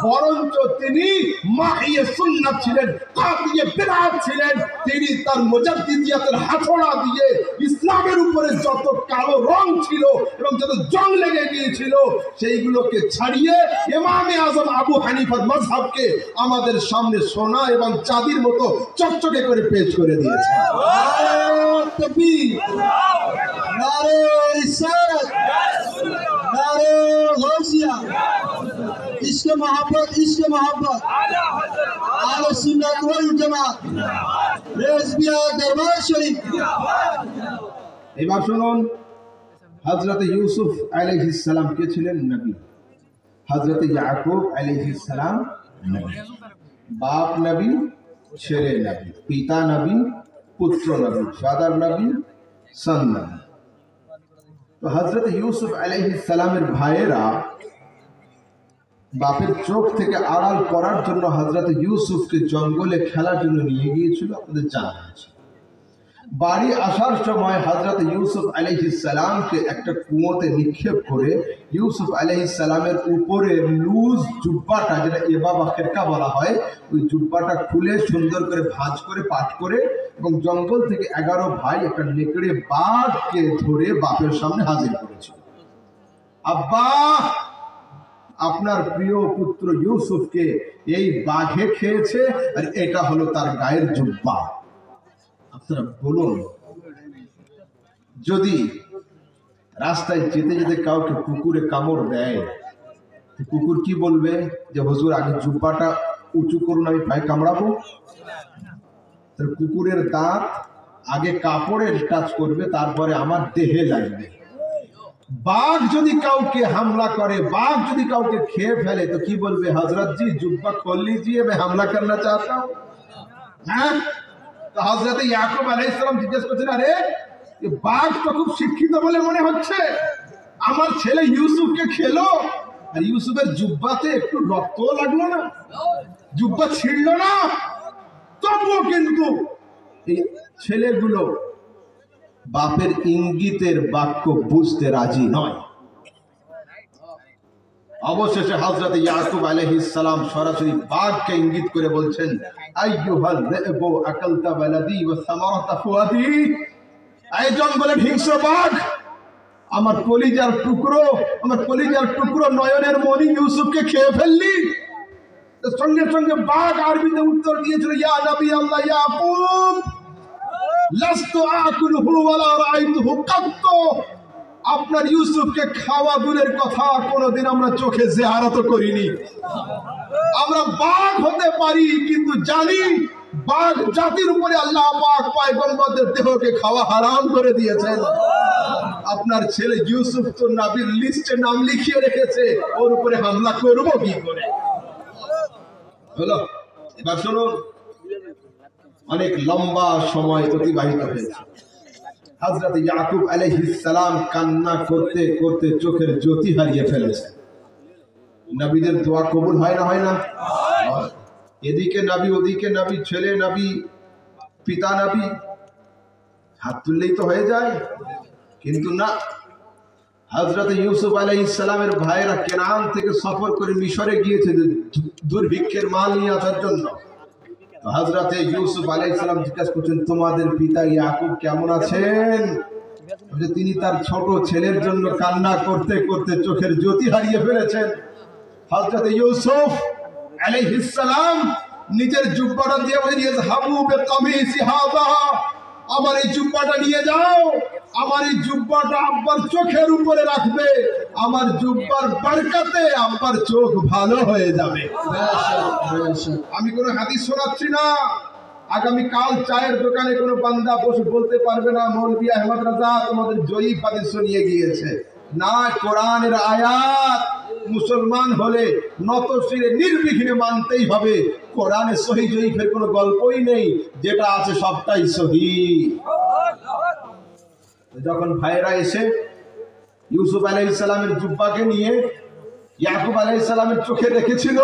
বরঞ্চ তিনি মাহিয়ে সুন্নাত ছিলেন, কাতিয়ে বিদআত ছিলেন। তিনি তার মুজাদ্দিদিয়াতের হাতড়া দিয়ে ইসলামের উপরে যত কালো রং ছিল এবং যত জং লেগে গিয়েছিল সেইগুলোকে ছাড়িয়ে ইমামে আজম আবু হানিফার মাযহাবকে আমাদের সামনে সোনা এবং চাঁদির মতো চকচকে করে পেশ করে দিয়েছে। नारे रिसालत, नारे गौसिया, इश्क मोहब्बत आले सुन्नत वल जमात, रेज़बिया दरबार शरीफ। এবার শুনুন, হযরত ইউসুফ আলাইহিস সালাম কে ছিলেন? নবী। হযরত ইয়াকুব আলাইহিস সালাম নবী। বাপ নবী, ছেলে নবী, পিতা নবী, পুত্র নবী, ফাদার নবী, সন নবী। তো হযরত ইউসুফ আলাইহিস সালামের ভাইয়েরা বাপের চোখ থেকে আড়াল করার জন্য হযরত ইউসুফকে জঙ্গলে খেলার জন্য নিয়ে গিয়েছিল, আপনাদের জানা আছে। বাড়ি আসার সময় হযরত ইউসুফ আলাইহিস সালামকে একটা কুয়োতে নিক্ষেপ করে ইউসুফ আলাইহিস সালামের উপরে লুজ জুব্বাটা, যেটা এবা বা খেরকা বলা হয়, ওই জুব্বাটা খুলে সুন্দর করে ভাঁজ করে পাট করে এবং জঙ্গল থেকে 11 ভাই একটা নেকড়ে বাঘকে ধরে বাপের সামনে হাজির করেছিল। আব্বা, আপনার প্রিয় পুত্র ইউসুফকে এই বাঘে খেয়েছে আর এটা হলো তার গায়ের জুব্বা। আপনারা বলুন, যদি রাস্তায় যেতে যেতে কাউকে কুকুরে কামড় দেয়, কুকুর কি বলবে? যে হুজুর আগে জুব্বাটা উঁচু করুন, আমি পায়ে কামড়াবো। কুকুরের দাঁত আগে কাপড়ের টাচ করবে, তারপরে আমার দেহে লাগবে। বাঘ যদি কাউকে হামলা করে, বাঘ যদি কাউকে খেয়ে ফেলে, তো কি বলবে? হযরত জি जुब्बा खोल लीजिए, मैं हमला करना चाहता हूं। হ্যাঁ, তো হযরত ইয়াকুব আলাইহিস সালাম জিজ্ঞেস করছেন, আরে এই বাঘ তো খুব শিক্ষিত বলে মনে হচ্ছে, আমার ছেলে ইউসুফকে খেলো আর ইউসুফের জুব্বাতে একটু রক্ত লাগলো না, জুব্বা ছিঁড়লো না। তবুও কিন্তু এই ছেলেগুলো বাপের ইঙ্গিতের বাক্য বুঝতে রাজি নয়। অবশেষে হযরত ইয়াকুব আলাইহিস সালাম সরাসরি বাঘকে ইঙ্গিত করে বলছেন, আইয়ুহাল যাবু আকালতা ওয়ালাদি ওয়া সামারাতা ফুয়াদি, এই জঙ্গলের হিংস্র বাঘ, আমার কলিজার টুকরো নয়নের মনি ইউসুফকে খেয়ে ফেললি। সঙ্গে সঙ্গে বাঘ আরবিতে উত্তর দিয়েছিল, ইয়া নবী আল্লাহ ইয়াকুব, লাস্তু আকুলহু ওয়ালা রাআইতুহু কাত্তু, আপনার ইউসুফকে খাওয়া দূরের কথা, কোনোদিন আমরা চোখে জিয়ারত করিনি। আমরা বাঘ হতে পারি, কিন্তু জানি বাঘ জাতির উপরে আল্লাহ পাক পয়গম্বরদের দেহকে খাওয়া হারাম করে দিয়েছেন। আপনার ছেলে ইউসুফ তো নবীর লিস্টে নাম লিখিয়ে রেখেছে, ওর উপরে হামলা করব কি করে? হলো, এবার শুনুন, অনেক লম্বা সময় অতিবাহিত হয়েছে। হযরত ইয়াকুব আলাইহিস সালাম কান্না করতে করতে চোখের জ্যোতি হারিয়ে ফেলেছে। নবীদের দোয়া কবুল হয় না? হয় না? এদিকে নবী, ওদিকে নবী, ছেলে নবী, পিতা নবী, হাত তুললেই তো হয়ে যায়। কিন্তু না, হযরত ইউসুফ আলাইহিস সালামের ভাইয়েরা কেনান থেকে সফর করে মিশরে গিয়েছে দুর্ভিক্ষের মাল নিয়ে আসার জন্য। হযরত ইউসুফ আলাইহিস সালাম জিজ্ঞাসা করছেন, তোমাদের পিতা ইয়াকুব কেমন আছেন? তিনি তার ছোট ছেলের জন্য কান্না করতে করতে চোখের জ্যোতি হারিয়ে ফেলেছেন। হযরত ইউসুফ আলাইহিস সালাম নিজের জুব্বাটা দিয়ে বলেন, ইযহাবু বিকামিসি হাযা, আমার এই জুব্বাটা নিয়ে যাও, আমার এই জুব্বাটা আব্বার চোখের উপরে রাখবে, আমার জুব্বার বরকতে আব্বার চোখ ভালো হয়ে যাবে। আমি কোনো হাদিস শোনাচ্ছি না। আগামী কাল চায়ের দোকানে কোনো বান্দা বসে বলতে পারবে না মৌলভী আহমদ রাজা তোমাদের জয়ীফ হাদিস শুনিয়ে গিয়েছে। না, কোরআনের আয়াত মুসলমান হলে নত শিরে নির্বিঘ্নে মানতেই হবে। কোরআনে সহি জয়ীফের কোনো গল্পই নেই, যেটা আছে সবটাই সহি। যখন ভাইরা এসে ইউসুফ আলাইহিস সালামের জুব্বাকে নিয়ে ইয়াকুব আলাইহিস সালামের চোখে রেখেছিল,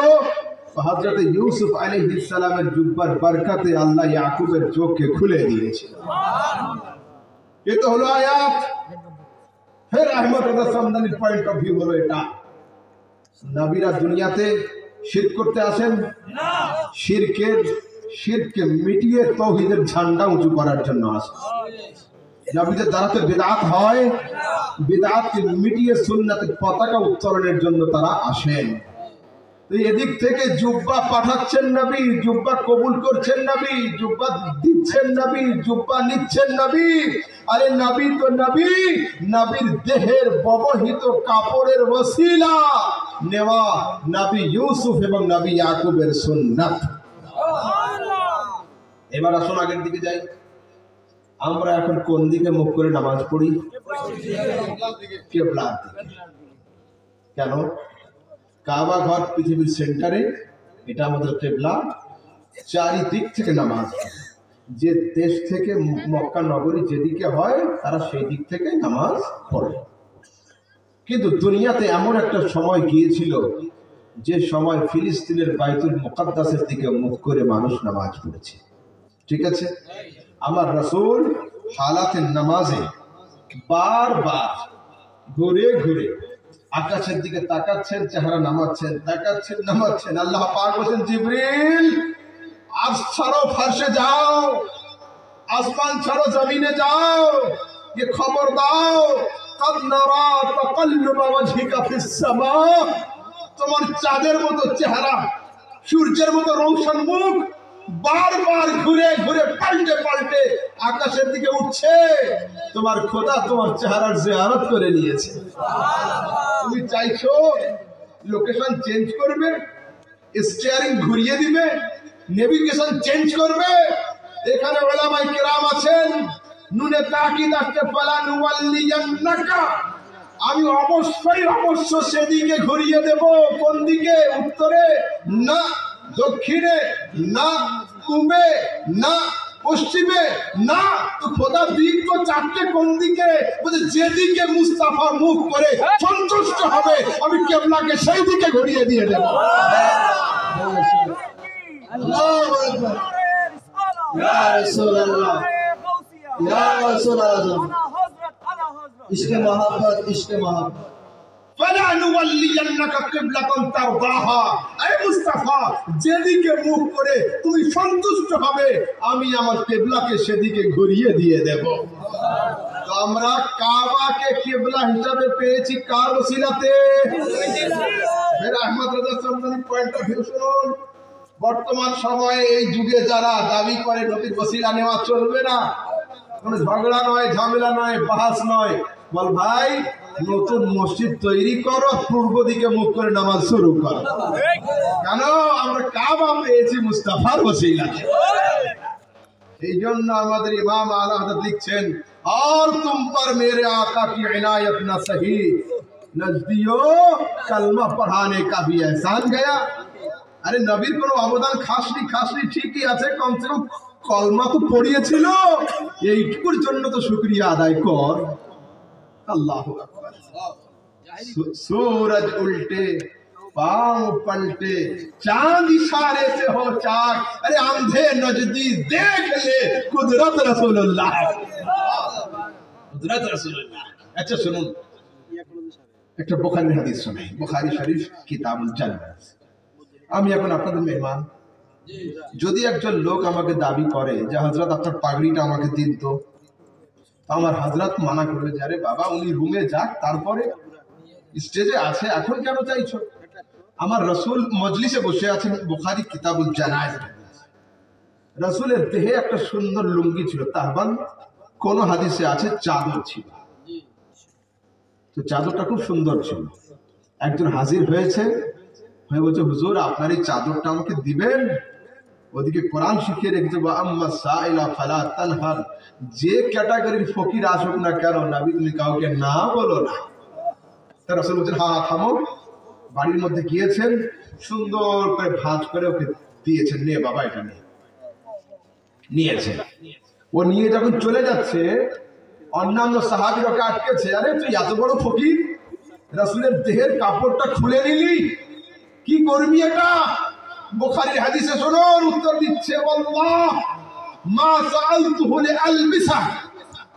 হযরত ইউসুফ আলাইহিস সালামের জুব্বার বরকতে আল্লাহ ইয়াকুবের চোখকে খুলে দিয়েছিল। এ তো হলো আয়াত। ফের আহমদ রাজা সামদানির পয়েন্ট অফ ভিউ হলো এটা, নবীরা দুনিয়াতে শিরক করতে আসেন না, শিরককে মিটিয়ে তাওহীদের ঝান্ডা উঁচু করার জন্য আসেন। নবীদের দ্বারা তো বিদআত হয়, বিদআতকে মিটিয়ে সুন্নাতের পতাকা উত্তোলনের জন্য তারা আসেন। তো এদিক থেকে জুব্বা পাঠাচ্ছেন নবী, জুব্বা কবুল করছেন নবী, জুব্বা দিচ্ছেন নবী, জুব্বা নিচ্ছেন নবী। আরে নবী তো নবী, নবীর দেহের ব্যবহৃত কাপড়ের ওসিলা নেওয়া নবী ইউসুফ এবং নবী ইয়াকুবের সুন্নাত। এবার আসুন আগের দিকে যাই। আমরা এখন কোন দিকে মুখ করে নামাজ পড়ি? কিবলার দিকে। কেন? কাবা ঘর পৃথিবীর সেন্টারে, এটা আমাদের কিবলা। চারিদিক থেকে নামাজ, যে দেশ থেকে মক্কা নগরী যেদিকে হয় তারা সেই দিক থেকে নামাজ পড়ে। কিন্তু দুনিয়াতে এমন একটা সময় গিয়েছিল যে সময় ফিলিস্তিনের বাইতুল মুকাদ্দাসের দিকে মুখ করে মানুষ নামাজ পড়েছে। ঠিক আছে, আমার রাসূল হালাতে নামাজে বারবার ঘুরে ঘুরে আকাশের দিকে তাকাচ্ছেন, চেহারা নামাচ্ছেন, তাকাচ্ছেন, নামাচ্ছেন। আল্লাহ পাক বলেন, জিবরিল আজ ছাড়ো, ফারশে যাও, আসমান ছাড়ো, জমিনে যাও, ये खबर দাও, কদ নারা তাকাল্লুব ওয়াজহিকা ফিস সামা, তোমার চাঁদের মতো চেহারা, সূর্যের মতো রৌশন মুখ বারবার ঘুরে ঘুরে পাল্টে পাল্টে আকাশের দিকে উঠছে। তোমার খোদা তোমার চেহারার জিয়ারত করে নিয়েছে। তুমি চাইছো লোকেশন চেঞ্জ করবে, স্টিয়ারিং ঘুরিয়ে দিবে, নেভিগেশন চেঞ্জ করবে? এখানে উলামায়ে কিরাম আছেন, নুনে তাকিদ আসছে, ফালা নুওয়াল্লিয়ান্নাকা, আমি অবশ্য সেদিকে ঘুরিয়ে দেব। কোন দিকে? উত্তরে না, দক্ষিণে না, পূবে না, পশ্চিমে না। তো খোদা দিক তো চারটে, কোন দিকে? বলে যেদিকে মুস্তাফা মুখ করে সন্তুষ্ট হবে আমি কিবলাকে সেই দিকে ঘুরিয়ে দিয়ে দেব। আল্লাহু আকবার। ইয়া রাসূলুল্লাহ, ইয়া রাসূলুল্লাহ, ইশকে মোহাব্বত, ইশকে মোহাব্বত। ফালা নুওয়াল্লিয়ান্নাকা কিবলাতান তারদাহা, এই মুস্তাফা যেদিকে মুখ করে তুমি সন্তুষ্ট হবে আমি আমার কিবলাকে সেদিকে ঘুরিয়ে দিয়ে দেব। তো আমরা কাবাকে কিবলা হিসাবে পেয়েছি কার ওসিলাতে? ফের আহমদ রাজা সামদানি পয়েন্ট অফ ভিউ শুনুন। বর্তমান সময়ে এই যুগে যারা দাবি করে নবীর ওসিলা নেওয়া চলবে না, কোনো ঝগড়া নয়, ঝামেলা নয়, বাহাস নয়, বল ভাই নতুন মসজিদ তৈরি করো, পূর্ব দিকে মুখ করে নামাজ শুরু করো। কেন? আমরা কাবা পেয়েছি মুস্তাফার ওসিলাতে। এই জন্য আমাদের ইমাম আলা হযরত লিখছেন, আর তুম পর মেরে আকা কি ইনায়ত না সহি, নজদিও কলমা পড়ানে কা ভি এহসান গয়া। আরে নবীর কোনো অবদান খাসনি ঠিকই আছে, কমসে কম কলমা তো পড়িয়েছিল, এইটুকুর জন্য তো শুকরিয়া আদায় কর। আল্লাহু আকবার। सूरज उल्टे पांव पलटे, चांद इशारे से हो चाक, अरे अंधे नजदी देख ले कुदरत रसूलुल्लाह, कुदरत रसूलुल्लाह। अच्छा सुनुন, একটা বুখারীর হাদিস শুনাই, বুখারী শরীফ কিতাবুল জান্নাত। আমি এখন আপনাদের মেহমান। যদি একজন লোক আমাকে দাবি করে যে হযরত আপনার পাগড়িটা আমাকে দিন, তো আমার হযরত মানা করবে যে আরে বাবা উনি রুমে যাক, তারপরে স্টেজে আছে, এখন কেন চাইছো? আমার রাসূল মজলিসে বসে আছেন, বুখারী কিতাবুল জানায়েজ। রাসূলের দেহে একটা সুন্দর লুঙ্গি ছিল, তাহবান, কোন হাদিসে আছে চাদর ছিল, তো চাদরটা খুব সুন্দর ছিল। একজন হাজির হয়েছে, হয়ে বলছে হুজুর আপনার এই চাদরটা আমাকে দিবেন। ওদিকে কোরআন শিখিয়ে রেখেছে, ওয়া আম্মা সাইলা ফালা তানহার, যে ক্যাটাগরির ফকির আসুক না কেন নবী তুমি কাউকে না বলো না। তার রাসূল বলছেন হ্যাঁ থামো। বাড়ির মধ্যে গিয়েছেন, সুন্দর করে ভাঁজ করে ওকে দিয়েছেন, নে বাবা এটা নিয়েছে। ও নিয়ে যখন চলে যাচ্ছে, অন্যান্য সাহাবীরা ওকে আটকেছে, আরে তুই এত বড় ফকির, রাসূলের দেহের কাপড়টা খুলে নিলি, কি করবি এটা? বুখারীর হাদিসে শুনুন, উত্তর দিচ্ছে আল্লাহ মা সাআলতুহু লিআলবিসা,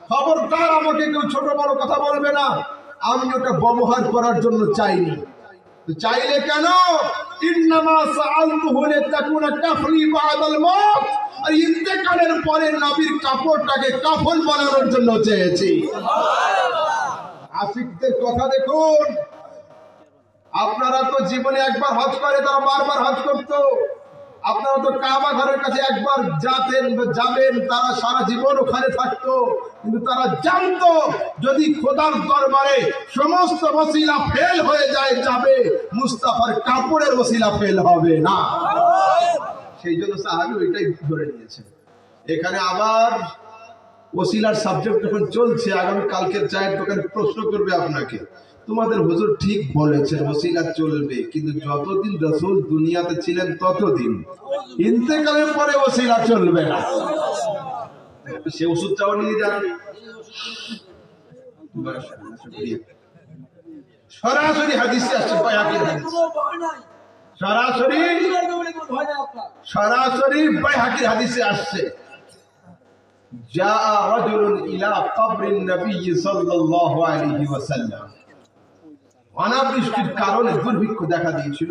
খবরদার আমাকে কেউ ছোট বড় কথা বলবে না, আমি ওটা ব্যবহার করার জন্য চাইনি। তো চাইলে কেন? ইন্নামা সাআলতুহু লিতাকুনা কাফনি বাদাল মাউত, আর ইন্তেকালের পরে নবীর কাপড়টাকে কাফন বানানোর জন্য চেয়েছি। আশিকদের কথা দেখুন, আপনারা তো জীবনে একবার হজ করে, তারা বারবার হজ করতো। আপনারা তো কাবা ঘরের কাছে একবার যাবেন, তারা সারা জীবন ওখানে থাকতো। কিন্তু তারা জানতো যদি খোদার দরবারে সমস্ত ওসিলা ফেল হয়ে যায়, যাবে মুস্তাফার কাপড়ের ওসিলা ফেল হবে না। সেই জন্য সাহাবী ওইটাই ধরে নিয়েছে। এখানে আবার ওসিলার সাবজেক্ট যখন চলছে, আগামী কালকের চায়ের দোকানে প্রশ্ন করবে আপনাকে, তোমাদের হুজুর ঠিক বলেছেন ওসিলা চলবে, কিন্তু যতদিন রাসূল দুনিয়াতে ছিলেন ততদিন, ইন্তেকালের পরে ওসিলা চলবে না। সে ওষুধটাও নিয়ে যান। সরাসরি হাদিসে আসছে, বাইহাকির হাদিস, সরাসরি বাইহাকির হাদিসে আসছে, জাআ রাজুলুন ইলা কবরিন নবী সাল্লাল্লাহু আলাইহি ওয়াসাল্লাম। অনাবৃষ্টির কারণে দুর্ভিক্ষ দেখা দিয়েছিল,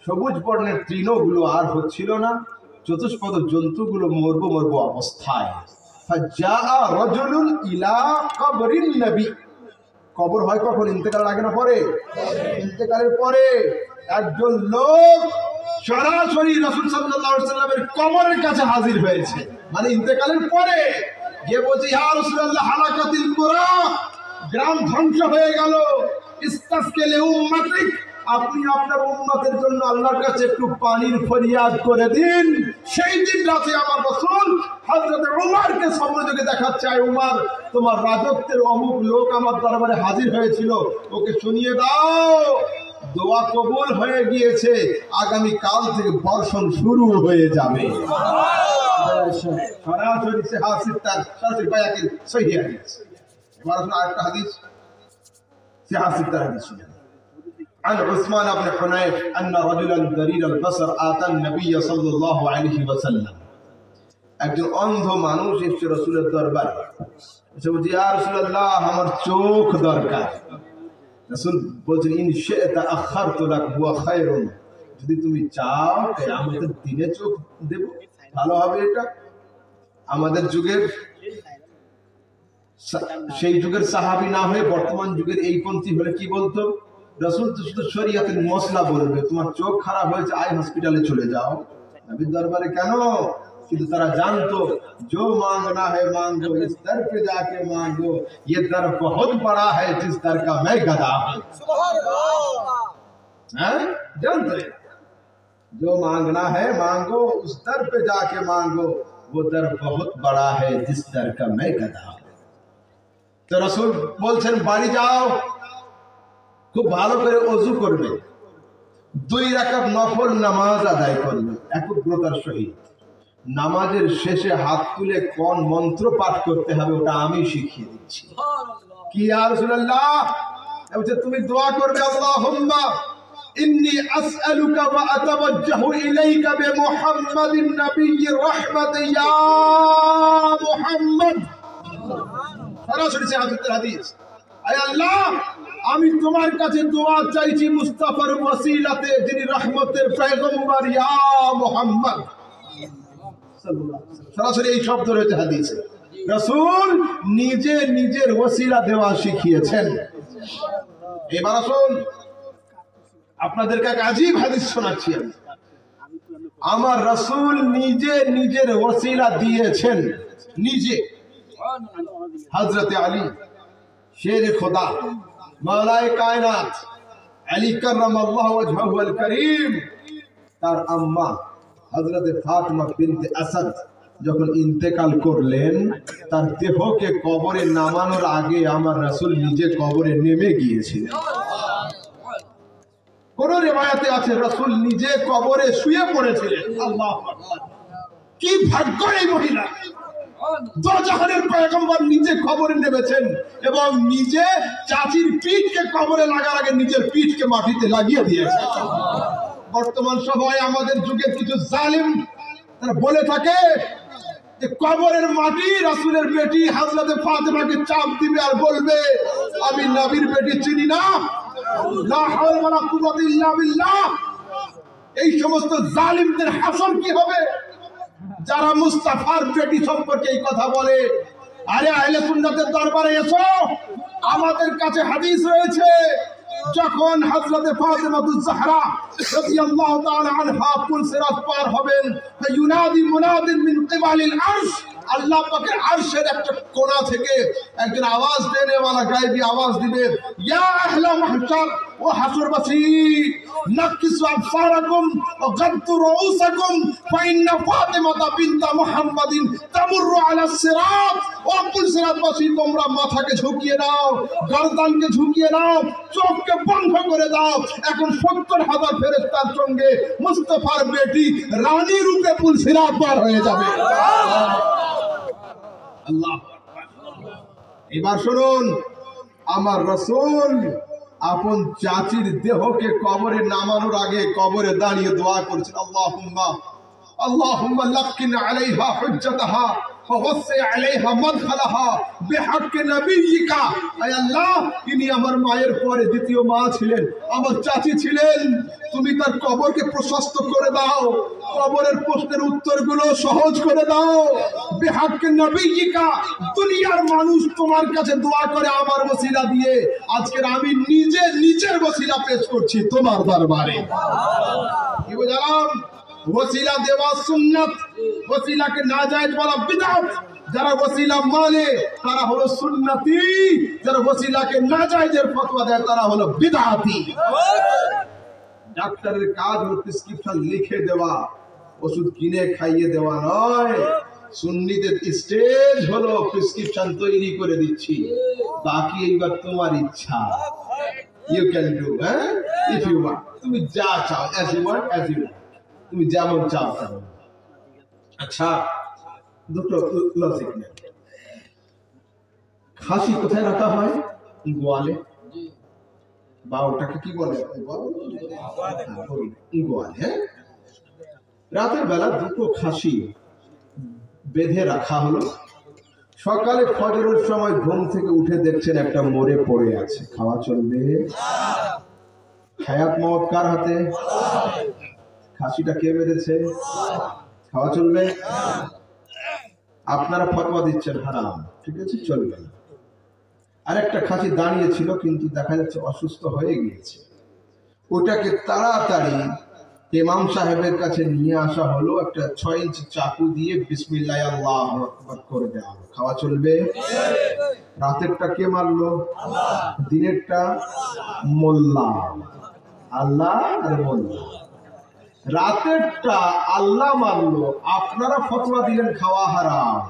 সবুজ বর্ণের তৃণগুলো আর হচ্ছিল না, চতুষ্পদ জন্তুগুলো মরব অবস্থায়। ফাজাআ রাজুলুন ইলা কবরিন নবী, কবর হয় কখন? ইন্তেকাল লাগে না পরে? ইন্তেকালের পরে একজন লোক সরাসরি রাসূল সাল্লাল্লাহু আলাইহি ওয়াসাল্লামের কবরের কাছে হাজির হয়েছে, মানে ইন্তেকালের পরে গিয়ে বলছে, ইয়া রাসূলুল্লাহ হালাকাতিল কুরা, গ্রাম ধ্বংস হয়ে গেল, ইস্তাসকিল উম্মাতিক, আপনি আপনার উম্মতের জন্য আল্লাহর কাছে একটু পানির ফরিয়াদ করে দিন। সেই দিন রাতে আমার রাসূল হযরত উমরকে স্বপ্নযোগে দেখাচ্ছে, আয় উমর, তোমার রাজত্বের অমুক লোক আমার দরবারে হাজির হয়েছিল, ওকে শুনিয়ে দাও, দোয়া কবুল হয়ে গিয়েছে, আগামী কাল থেকে বর্ষণ শুরু হয়ে যাবে। সরাসরি সিহাসিতার সরাসরি বাইহাকির সহিহ হাদিস। এবার আসুন আরেকটা হাদিস, সিহাসিতার হাদিস শুনেন। عن عثمان بن حنيف أن رجلا ضرير البصر آتى النبي صلى الله عليه وسلم। একজন অন্ধ মানুষ এসে রাসূলের দরবারে, এসে বলছে, ইয়া রাসূলুল্লাহ আমার চোখ দরকার। রাসূল বলছেন, ইন শি'তা আখারতু লাক হুয়া খায়রুন, যদি তুমি চাও কিয়ামতের দিনে চোখ দেব, ভালো হবে। এটা আমাদের যুগের, সেই যুগের সাহাবী না হয়ে বর্তমান যুগের এই পন্থী হলে কি বলতো? রাসূল তো শুধু শরীয়তের মশলা বলবে, তোমার চোখ খারাপ হয়েছে আই হসপিটালে চলে যাও, নবীর দরবারে কেন? কিন্তু তারা জানতো, जो मांगना है मांगो, इस दर पे जाके मांगो, ये दर बहुत बड़ा है जिस दर का मैं गदा हूं। हैं? जानते, जो मांगना है मांगो, उस दर पे जाके मांगो, वो दर बहुत बड़ा है जिस दर का मैं गदा हूं। तो रसूल बोलছেন, বাড়ি যাও, খুব ভালো করে ওযু করবে, 2 রাকাত নফল নামাজ আদায় করবে একগ্রতার সহিত। নামাজের শেষে হাত তুলে কোন মন্ত্র পাঠ করতে হবে ওটা আমি শিখিয়ে দিচ্ছি। কি ইয়া রাসূলুল্লাহ? বলছে তুমি দোয়া করবে, আল্লাহুম্মা ইন্নী আসআলুকা ওয়া আতাওয়াজ্জাহু ইলাইকা বিমুহাম্মাদিন নাবিয়্যির রাহমাতি ইয়া মুহাম্মদ। সরাসরি হাদিস, আয় আল্লাহ, আমি তোমার কাছে দোয়া চাইছি মুস্তাফার ওসিলাতে, যিনি রহমতের পয়গম্বর, ইয়া মুহাম্মদ। সরাসরি এই শব্দ রয়েছে হাদিসে, রাসূল নিজে নিজের ওসিলা দেওয়া শিখিয়েছেন। এবার আসুন আপনাদেরকে এক আজীব হাদিস শোনাচ্ছি আমি। আমার রাসূল নিজে নিজের ওসিলা দিয়েছেন, নিজে। হযরত আলী শেরে খোদা, মাওলায়ে কায়নাত আলী কাররামাল্লাহু ওয়াজহাহু আল করিম, তার আম্মা হযরত ফাতিমা বিনতে আসাদ যখন ইন্তেকাল করলেন, তার দেহকে কবরে নামানোর আগে আমার রাসূল নিজে কবরে নেমে গিয়েছিলেন। কোন রিওয়ায়াতে আছে রাসূল নিজে কবরে শুয়ে পড়েছিলেন। আল্লাহু আকবার, কি ভাগ্য এই মহিলা! দোজাহানের পয়গম্বর নিজে কবরে নেমেছেন এবং নিজে চাচির পিঠকে কবরে লাগার আগে নিজের পিঠকে মাটিতে লাগিয়ে দিয়েছেন। বর্তমান সময়ে আমাদের যুগের কিছু জালিম তারা বলে থাকে যে কবরের মাটি রাসূলের বেটি হযরত ফাতেমাকে চাপ দিবে আর বলবে, আমি নবীর বেটি চিনি না, লা হাওলা ওয়ালা কুওয়াতা ইল্লা বিল্লাহ। এই সমস্ত জালিমদের হাসর কি হবে যারা মুস্তাফার বেটি সম্পর্কে এই কথা বলে? আরে আহলে সুন্নাতের দরবারে এসো, আমাদের কাছে হাদিস রয়েছে, যখন হযরত ফাতিমাতুজ জাহরা রাদিয়াল্লাহু তাআলা আনহা পুল সিরাত পার হবেন, ফায়ুনাদি মুনাদিন মিন কিবালিল আরশ, আল্লাহ পাকের আরশের একটা কোণা থেকে একজন আওয়াজ দেনেওয়ালা গায়বী আওয়াজ দিবে, ইয়া আহলা মাহশার ওয়া হাসরবাসী, নাকিসু আবসারাকুম ওয়া গাদ্দু রউসাকুম ফাইন্না ফাতিমাতা বিনতা মুহাম্মাদিন তামুররু আলাস সিরাত। ও পুল সিরাতবাসী, তোমরা মাথাকে ঝুঁকিয়ে নাও, গর্দানকে ঝুঁকিয়ে নাও, চোখকে বন্ধ করে দাও, এখন ৭০,০০০ ফেরেশতার সঙ্গে মুস্তাফার বেটি রানী রূপে পুল সিরাত পার হয়ে যাবে। আল্লাহ। এবার শুনুন, আমার রাসূল আপন চাচির দেহকে কবরে নামানোর আগে কবরে দাঁড়িয়ে দোয়া করছেন, আল্লাহুম্মা লাক্কিন আলাইহা হুজ্জাতাহা ওয়াসি আলাইহা মাদখালাহা বিহাক্কি নবিয়িকা। আয় আল্লাহ, ইনি আমার মায়ের পরে দ্বিতীয় মা ছিলেন, আমার চাচি ছিলেন, তুমি তার কবরকে প্রশস্ত করে দাও, কবরের প্রশ্নের উত্তরগুলো সহজ করে দাও। বিহাক্কি নবিয়িকা, দুনিয়ার মানুষ তোমার কাছে দোয়া করে আমার ওসিলা দিয়ে, আজকের আমি নিজের ওসিলা পেশ করছি তোমার দরবারে। কি বুঝালাম? ওসিলা দেওয়া সুন্নাত, ওসিলাকে নাজায়েজ বলা বিদআত। যারা ওসিলা মানে তারা হলো সুন্নতি, যারা ওসিলাকে নাজায়েজের ফতোয়া দেয় তারা হলো বিদআতি। ডাক্তারের কাজ হলো প্রেসক্রিপশন লিখে দেওয়া, ওষুধ কিনে খাইয়ে দেওয়া নয়। সুন্নিদের স্টেজ হলো প্রেসক্রিপশন তৈরি করে দিচ্ছি, বাকি এইবার তোমার ইচ্ছা। You can do if you want, তুমি যা চাও, as you want as you want, তুমি যেমন চাও তেমন। আচ্ছা, দুটো লজিক নেই। খাসি কোথায় রাখা হয়? গোয়ালে। বা ওটাকে কি বলে? গোয়ালে। রাতের বেলা দুটো খাসি বেঁধে রাখা হলো। সকালে ফজরের সময় ঘুম থেকে উঠে দেখছেন একটা মরে পড়ে আছে, খাওয়া চলবে? হায়াত মওত কার হাতে? খাসিটা কে মেরেছে? খাওয়া চলবে? আপনারা ফতোয়া দিচ্ছেন হারাম, ঠিক আছে, চলবে না। আরেকটা খাসি দাঁড়িয়ে ছিল কিন্তু দেখা যাচ্ছে অসুস্থ হয়ে গিয়েছে, ওটাকে তাড়াতাড়ি ইমাম সাহেবের কাছে নিয়ে আসা হলো। একটা 6 ইঞ্চি চাকু দিয়ে বিসমিল্লাহ আল্লাহু আকবার করে দেওয়া হলো। খাওয়া চলবে? রাতেরটা কে মারলো? দিনেরটা মোল্লা। আল্লাহ আর মোল্লা। রাতেরটা আল্লাহ মানলো, আপনারা ফতোয়া দিলেন খাওয়া হারাম।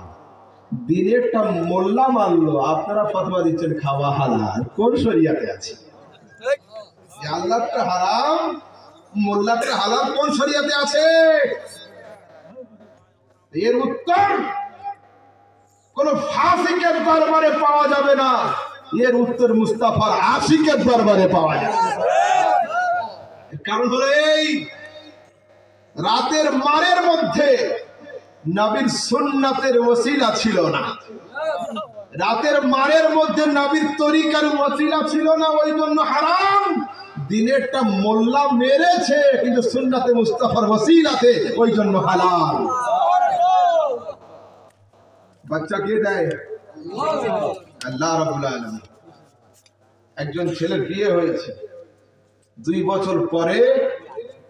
দিনেরটা মোল্লা মানলো, আপনারা ফতোয়া দিচ্ছেন খাওয়া হালাল। কোন শরিয়াতে আছে? আল্লাহটা হারাম, মোল্লাটা হালাল, কোন শরিয়াতে আছে? এর উত্তর কোন ফাসিকের দরবারে পাওয়া যাবে না, এর উত্তর মুস্তাফার আশিকের দরবারে পাওয়া যাবে। কারণ হলো এই, রাতের মারের মধ্যে নবীর সুন্নাতের ওসিলা ছিল না, রাতের মারের মধ্যে নবীর তরিকার ওসিলা ছিল না, ওই জন্য হারাম। দিনেরটা মোল্লা মেরেছে কিন্তু সুন্নাতে মুস্তাফার ওসিলাতে, ওই জন্য হালাল। বাচ্চা কে দেয়? আল্লাহ রাব্বুল আলামিন। একজন ছেলের বিয়ে হয়েছে, 2 বছর পরে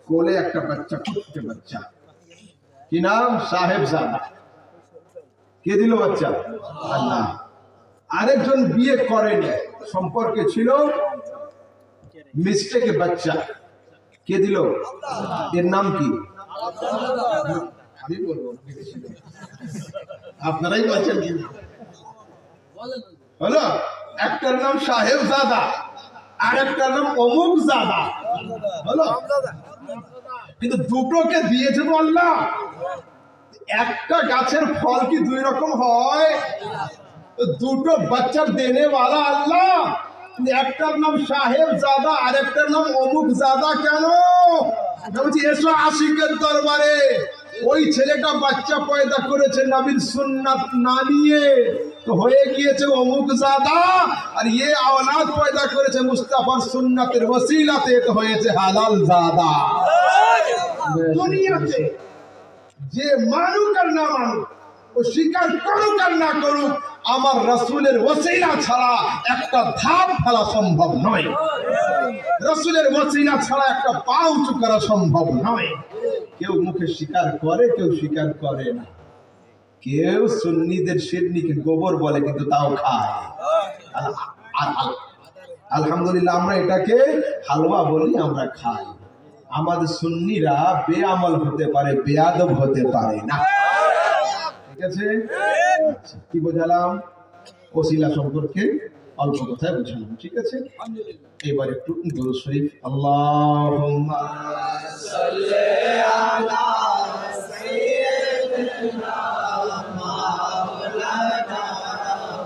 কোলে একটা বাচ্চা, ফুটফুটে বাচ্চা, কি নাম? সাহেবজাদা। কে দিল বাচ্চা? আল্লাহ। আরেকজন বিয়ে করেনি, সম্পর্কে ছিল, মিস্টেকে বাচ্চা, কে দিল? এর নাম কি? আমি বলবো, আপনারাই বলছেন কি হলো? একটার নাম সাহেবজাদা, আরেকটার নাম অমুক জাদা হলো, কিন্তু দুটোকে দিয়েছে তো আল্লাহ। একটা গাছের ফল কি 2 রকম হয়? দুটো বাচ্চার দেনে वाला আল্লাহ। একটার নাম সাহেবজাদা, আরেকটার নাম অমুক জাদা। কেন? বলছি এসো আশিকের দরবারে। ওই ছেলেটা বাচ্চা পয়দা করেছে নবীর সুন্নাত না নিয়ে, তো হয়ে গিয়েছে অমুক জাদা, আর ये औलाद পয়দা করেছে মুস্তাফার সুন্নাতের ওসিলাতে, তো হয়েছে হালাল জাদা। দুনিয়াতে যে মানুক আর না মানুক, ও স্বীকার করুক আর না করুক, আমার রাসূলের ওসিলা ছাড়া একটা ধাপ ফেলা সম্ভব নয়, রাসূলের ওসিলা ছাড়া একটা পা উঁচু করা সম্ভব নয়। কেউ মুখে স্বীকার করে, কেউ স্বীকার করে না। কেউ সুন্নিদের শিরনিকে গোবর বলে কিন্তু তাও খায়। আলহামদুলিল্লাহ, আমরা এটাকে হালুয়া বলি, আমরা খাই। আমাদের সুন্নিরা বেআমল হতে পারে, বেয়াদব হতে পারে না, ঠিক আছে? আচ্ছা, কি বোঝালাম? ওসিলা সম্পর্কে অল্প কথায় বোঝালাম, ঠিক আছে? এবার একটু দুরূদ শরীফ। আল্লাহুম্মা সাল্লি আলা সাইয়্যিদিনা মাওলানা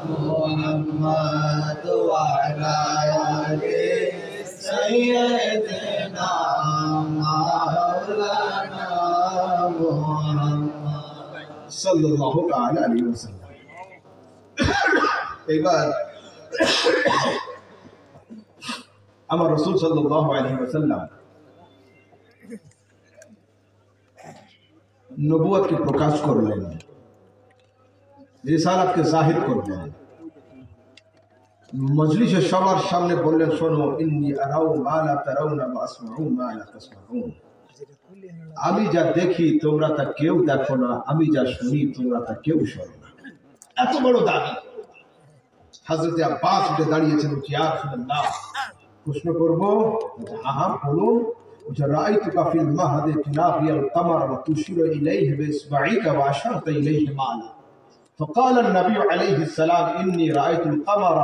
মুহাম্মদ ওয়া আলা আলিহি সাল্লাল্লাহু তাআলা আলাইহি ওয়াসাল্লাম। এবার আমার রাসূল সাল্লাল্লাহু আলাইহি ওয়াসাল্লাম নবুয়তকে প্রকাশ করলেন, রিসালাতকে জাহির করলেন। মজলিসে সবার সামনে বললেন, শোনো, ইন্নী আরাউ মা লা তারাউনা ওয়া আসমাউ মা লা তাসমাউন। আমি যা দেখি তোমরা তা কেউ দেখো না, আমি যা শুনি তোমরা তা কেউ শোনো না। এত বড় দাবি। হযরত আব্বাস উঠে দাঁড়িয়েছেন, ইয়া রাসূলুল্লাহ, প্রশ্ন করবো? হ্যাঁ বলুন। রাআইতুকা ফিল মাহদি তুনাফিয়াল কামার ওয়া তুশিরু ইলাইহি বিইসবাইকা ওয়া আশারতা ইলাইহি মা'লা। فقال النبي عليه السلام إني رأيت القمر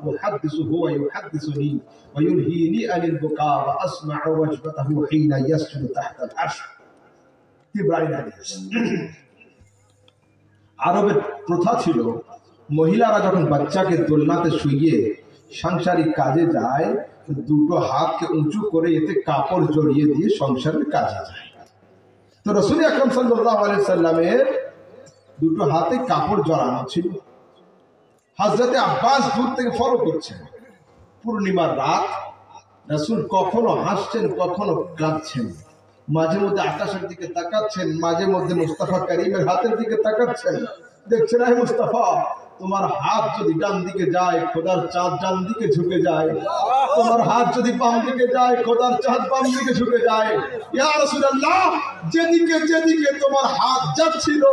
أحدثه ويحدثني ويلهيني عن البكاء وأسمع وجبته حين يسجد تحت العرش। ইব্রাহিম হাদিস। আরবের প্রথা ছিল, মহিলারা যখন বাচ্চাকে দোলনাতে শুইয়ে সাংসারিক কাজে যায়, দুটো হাতকে উঁচু করে এতে কাপড় জড়িয়ে দিয়ে সংসারের কাজে যায়। তো রাসূল আকরাম সাল্লাল্লাহু আলাইহি সাল্লামের দুটো হাতে কাপড় জড়ানো ছিল। হযরত আব্বাস দূর থেকে ফলো করছেন। পূর্ণিমার রাত, রাসূল কখনো হাসছেন, কখনো কাঁদছেন, মাঝে মধ্যে আকাশের দিকে তাকাচ্ছেন, মাঝে মধ্যে মুস্তাফা করিমের হাতের দিকে তাকাচ্ছেন। দেখছেন, আয় মুস্তাফা, তোমার হাত যদি ডান দিকে যায়, খোদার চাঁদ ডান দিকে ঝুঁকে যায়। তোমার হাত যদি বাম দিকে যায়, খোদার চাঁদ বাম দিকে ঝুঁকে যায়। ইয়া রাসূলুল্লাহ, যেদিকে যেদিকে তোমার হাত যাচ্ছিল,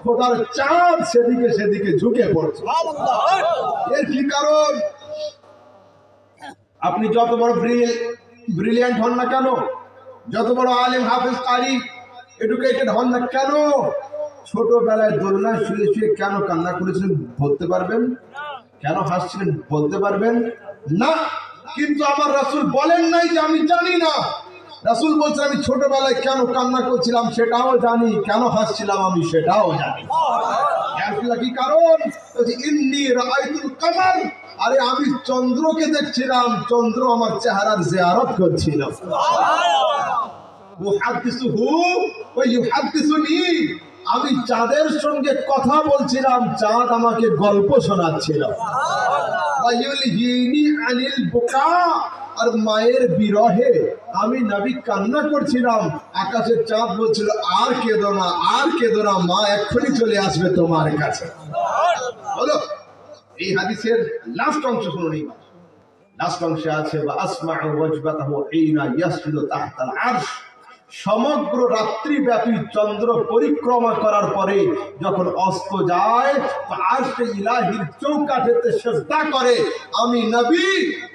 খোদার চাঁদ সেদিকে সেদিকে ঝুঁকে পড়ছে। এর কি কারণ? আপনি যত বড় ব্রিলিয়ান্ট হন না কেন, যত বড় আলেম, হাফেজ, কারি, এডুকেটেড হন না কেন, ছোটবেলায় দোলনায় শুয়ে শুয়ে কেন কান্না করেছিলেন বলতে পারবেন? কেন হাসছিলেন বলতে পারবেন না? কিন্তু আমার রাসূল বলেন নাই যে আমি জানি না। রাসূল বলছেন, আমি ছোটবেলায় কেন কান্না করছিলাম সেটাও জানি, কেন হাসছিলাম আমি সেটাও জানি। কি কারণ? ইন্নী রাআইতুল কামার, আরে আমি চন্দ্রকে দেখছিলাম, চন্দ্র আমার চেহারার জিয়ারত করছিল। মুহাদ্দিসুহু ওয়া ইউহাদ্দিসুনি, আমি চাঁদের সঙ্গে কথা বলছিলাম, চাঁদ আমাকে গল্প শোনাচ্ছিল। ওয়া ইউলহিনি আনিল বুকা, আর মায়ের বিরহে আমি নবী কান্না করছিলাম। আকাশের চাঁদ বলছিল, আর কেঁদো না, আর কেঁদো না, মা এক্ষুনি চলে আসবে তোমার কাছে। বলো, এই হাদিসের লাস্ট অংশ শুনুন। লাস্ট অংশে আছে, ওয়া আসমাউ ওয়াজবাতাহু হিনা ইয়াসজুদু তাহতাল আরশ। সমগ্র রাত্রিব্যাপী চন্দ্র পরিক্রমা করার পরে যখন অস্ত যায়, আরশে ইলাহির চৌকাঠেতে সেজদা করে, আমি নবী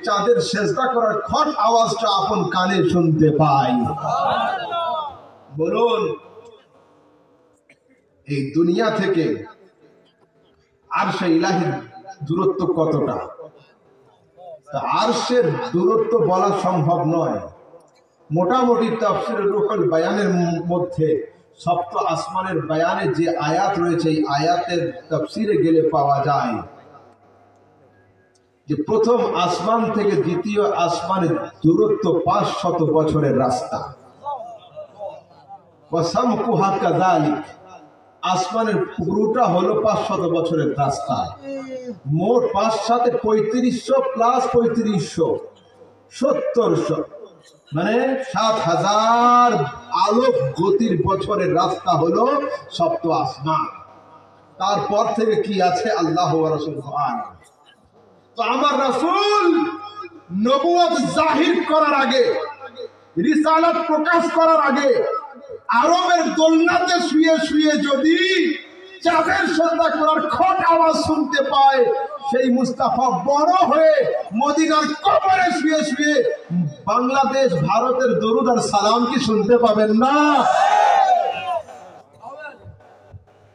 চাঁদের সেজদা করার খট আওয়াজটা আপন কানে শুনতে পাই। বলুন, এই দুনিয়া থেকে আরশে ইলাহির দূরত্ব কতটা? আরশের দূরত্ব বলা সম্ভব নয়। মোটামুটি তাফসীরে রুহুল বায়ানের মধ্যে সপ্ত আসমানের বায়ানে যে আয়াত রয়েছে, এই আয়াতের তাফসীরে গেলে পাওয়া যায় যে প্রথম আসমান থেকে দ্বিতীয় আসমানের দূরত্ব 500 বছরের রাস্তা। ওয়া সামকুহা কাযালিক, আসমানের পুরোটা হলো 500 বছরের রাস্তা। মোট 5 সাথে 3500 প্লাস 3500 1700, মানে 7000 আলোক গতির বছরের রাস্তা হলো সপ্ত আসমান। তারপর থেকে কি আছে আল্লাহ ওয়া রাসূল আলামিন। তো আমার রাসূল নবুয়ত জাহির করার আগে, রিসালাত প্রকাশ করার আগে, আরবের দোলনাতে শুয়ে শুয়ে যদি চাঁদের সেজদা করার খট আওয়াজ শুনতে পায়, সেই মুস্তাফা বড় হয়ে মদিনার কবরে শুয়ে শুয়ে বাংলাদেশ ভারতের দরুদ আর সালাম কি শুনতে পাবেন না?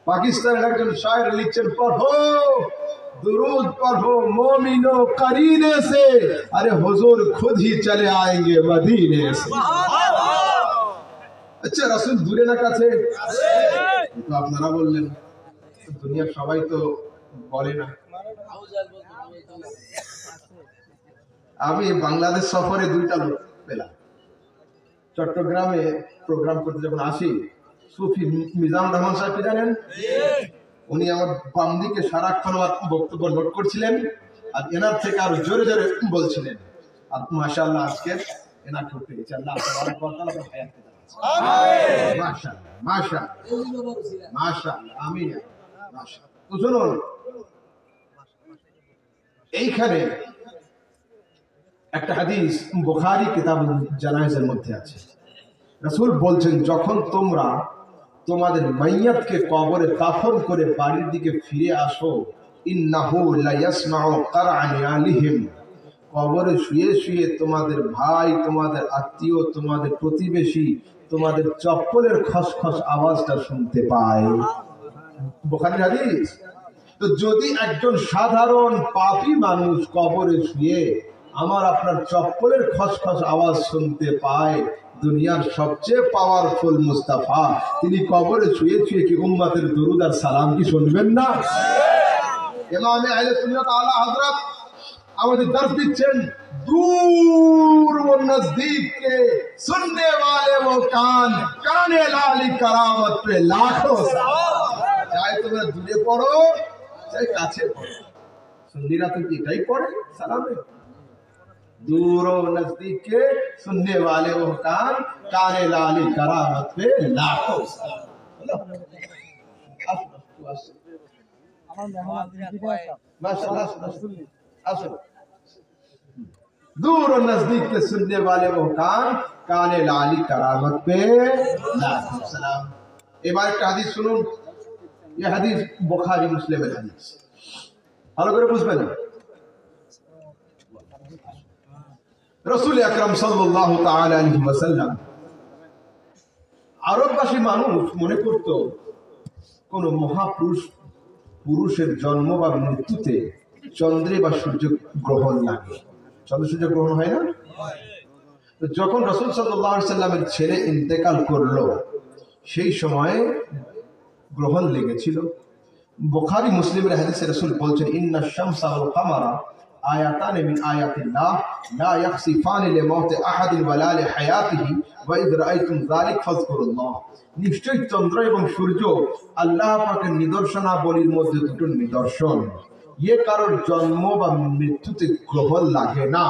পাকিস্তানের একজন শায়ের লিখছেন, পড়ো दुरूद पढ़ो मोमिनो करीने से, अरे हुजूर खुद ही चले आएंगे मदीने से। अच्छा, रसूल दूरे ना काছে? তো আপনারা বললেন, দুনিয়ার সবাই তো বলে না। আমি বাংলাদেশ সফরে 2টা লোক পেলাম। চট্টগ্রামে প্রোগ্রাম করতে যখন আসি, সুফি মিজানুর রহমান সাহেব জানেন, উনি আমার বাম দিকে সারাক্ষণ আমার বক্তব্য নোট করছিলেন আর এনার থেকে আরো জোরে জোরে বলছিলেন। আর মাশাআল্লাহ আজকে এনাকে পেয়েছে আল্লাহ তাবারক ওয়া তাআলা হায়াত দিন। আমিন। মাশাআল্লাহ মাশাআল্লাহ মাশাআল্লাহ আমিন মাশাআল্লাহ। তো শুনুন, এইখানে একটা হাদিস বুখারী কিতাবুল জানায়েজের মধ্যে আছে। রাসূল বলছেন, যখন তোমরা তোমাদের মাইয়াতকে কবরে দাফন করে বাড়ির দিকে ফিরে আসো, ইন্নাহু লা ইয়াসমাউ কারআনিয়ালিহিম, কবরে শুয়ে শুয়ে তোমাদের ভাই, তোমাদের আত্মীয়, তোমাদের প্রতিবেশী তোমাদের চপ্পলের খসখস আওয়াজটা শুনতে পায়। বুখারীর হাদিস। তো যদি একজন সাধারণ পাপী মানুষ কবরে শুয়ে আমার আপনার চপ্পলের খসখস আওয়াজ শুনতে পায়, দুনিয়ার সবচেয়ে পাওয়ারফুল মুস্তাফা তিনি কবরে শুয়ে শুয়ে কি উম্মতের দরুদ আর সালাম কি শুনবেন না? ইমামে আহলে সুন্নাত আলা হযরত আমাদের দর্শ দিচ্ছেন, दूर वो नजदीक के सुनने वाले वो कान, काने लाली करामत पे लाखों चाहे তোমরা দূরে পড়ো চাहे কাছে পড়ো, সুন্নিরা তো এটাই পড়ে সালামে। दूर वो नजदीक के सुनने वाले वो कान, काने लाली करामत पे लाखों दूर और नजदीक के सुनने वाले वो कान, काने लाली करामत पे लाखों सलाम। এবার একটা হাদিস শুনুন, এই হাদিস বুখারী মুসলিমের হাদিস, ভালো করে বুঝবেন। রাসূল আকরাম সাল্লাল্লাহু তাআলা আলাইহি ওয়াসাল্লাম, আরববাসী মানুষ মনে করত কোন মহাপুরুষ পুরুষের জন্ম বা মৃত্যুতে চন্দ্রে বা সূর্য গ্রহণ লাগে। চন্দ্র সূর্য গ্রহণ হয় না? যখন রাসূল সাল্লাল্লাহু আলাইহি ওয়াসাল্লামের ছেলে ইন্তেকাল করলো সেই সময় গ্রহণ লেগেছিল। বুখারী মুসলিমের হাদিসে রাসূল বলছেন, ইন্না শামসা ওয়াল কামারা আয়াতান মিন আয়াতিল্লাহ লা ইয়াখসিফানি লিমাউতি আহাদিন ওয়ালা লিহায়াতিহি ওয়া ইয রাআইতুম যালিক ফাযকুরুল্লাহ। নিশ্চয়ই চন্দ্র এবং সূর্য আল্লাহ পাকের নিদর্শনাবলীর মধ্যে দুটো নিদর্শন, ইয়ে কারোর জন্ম বা মৃত্যুতে গ্রহণ লাগে না।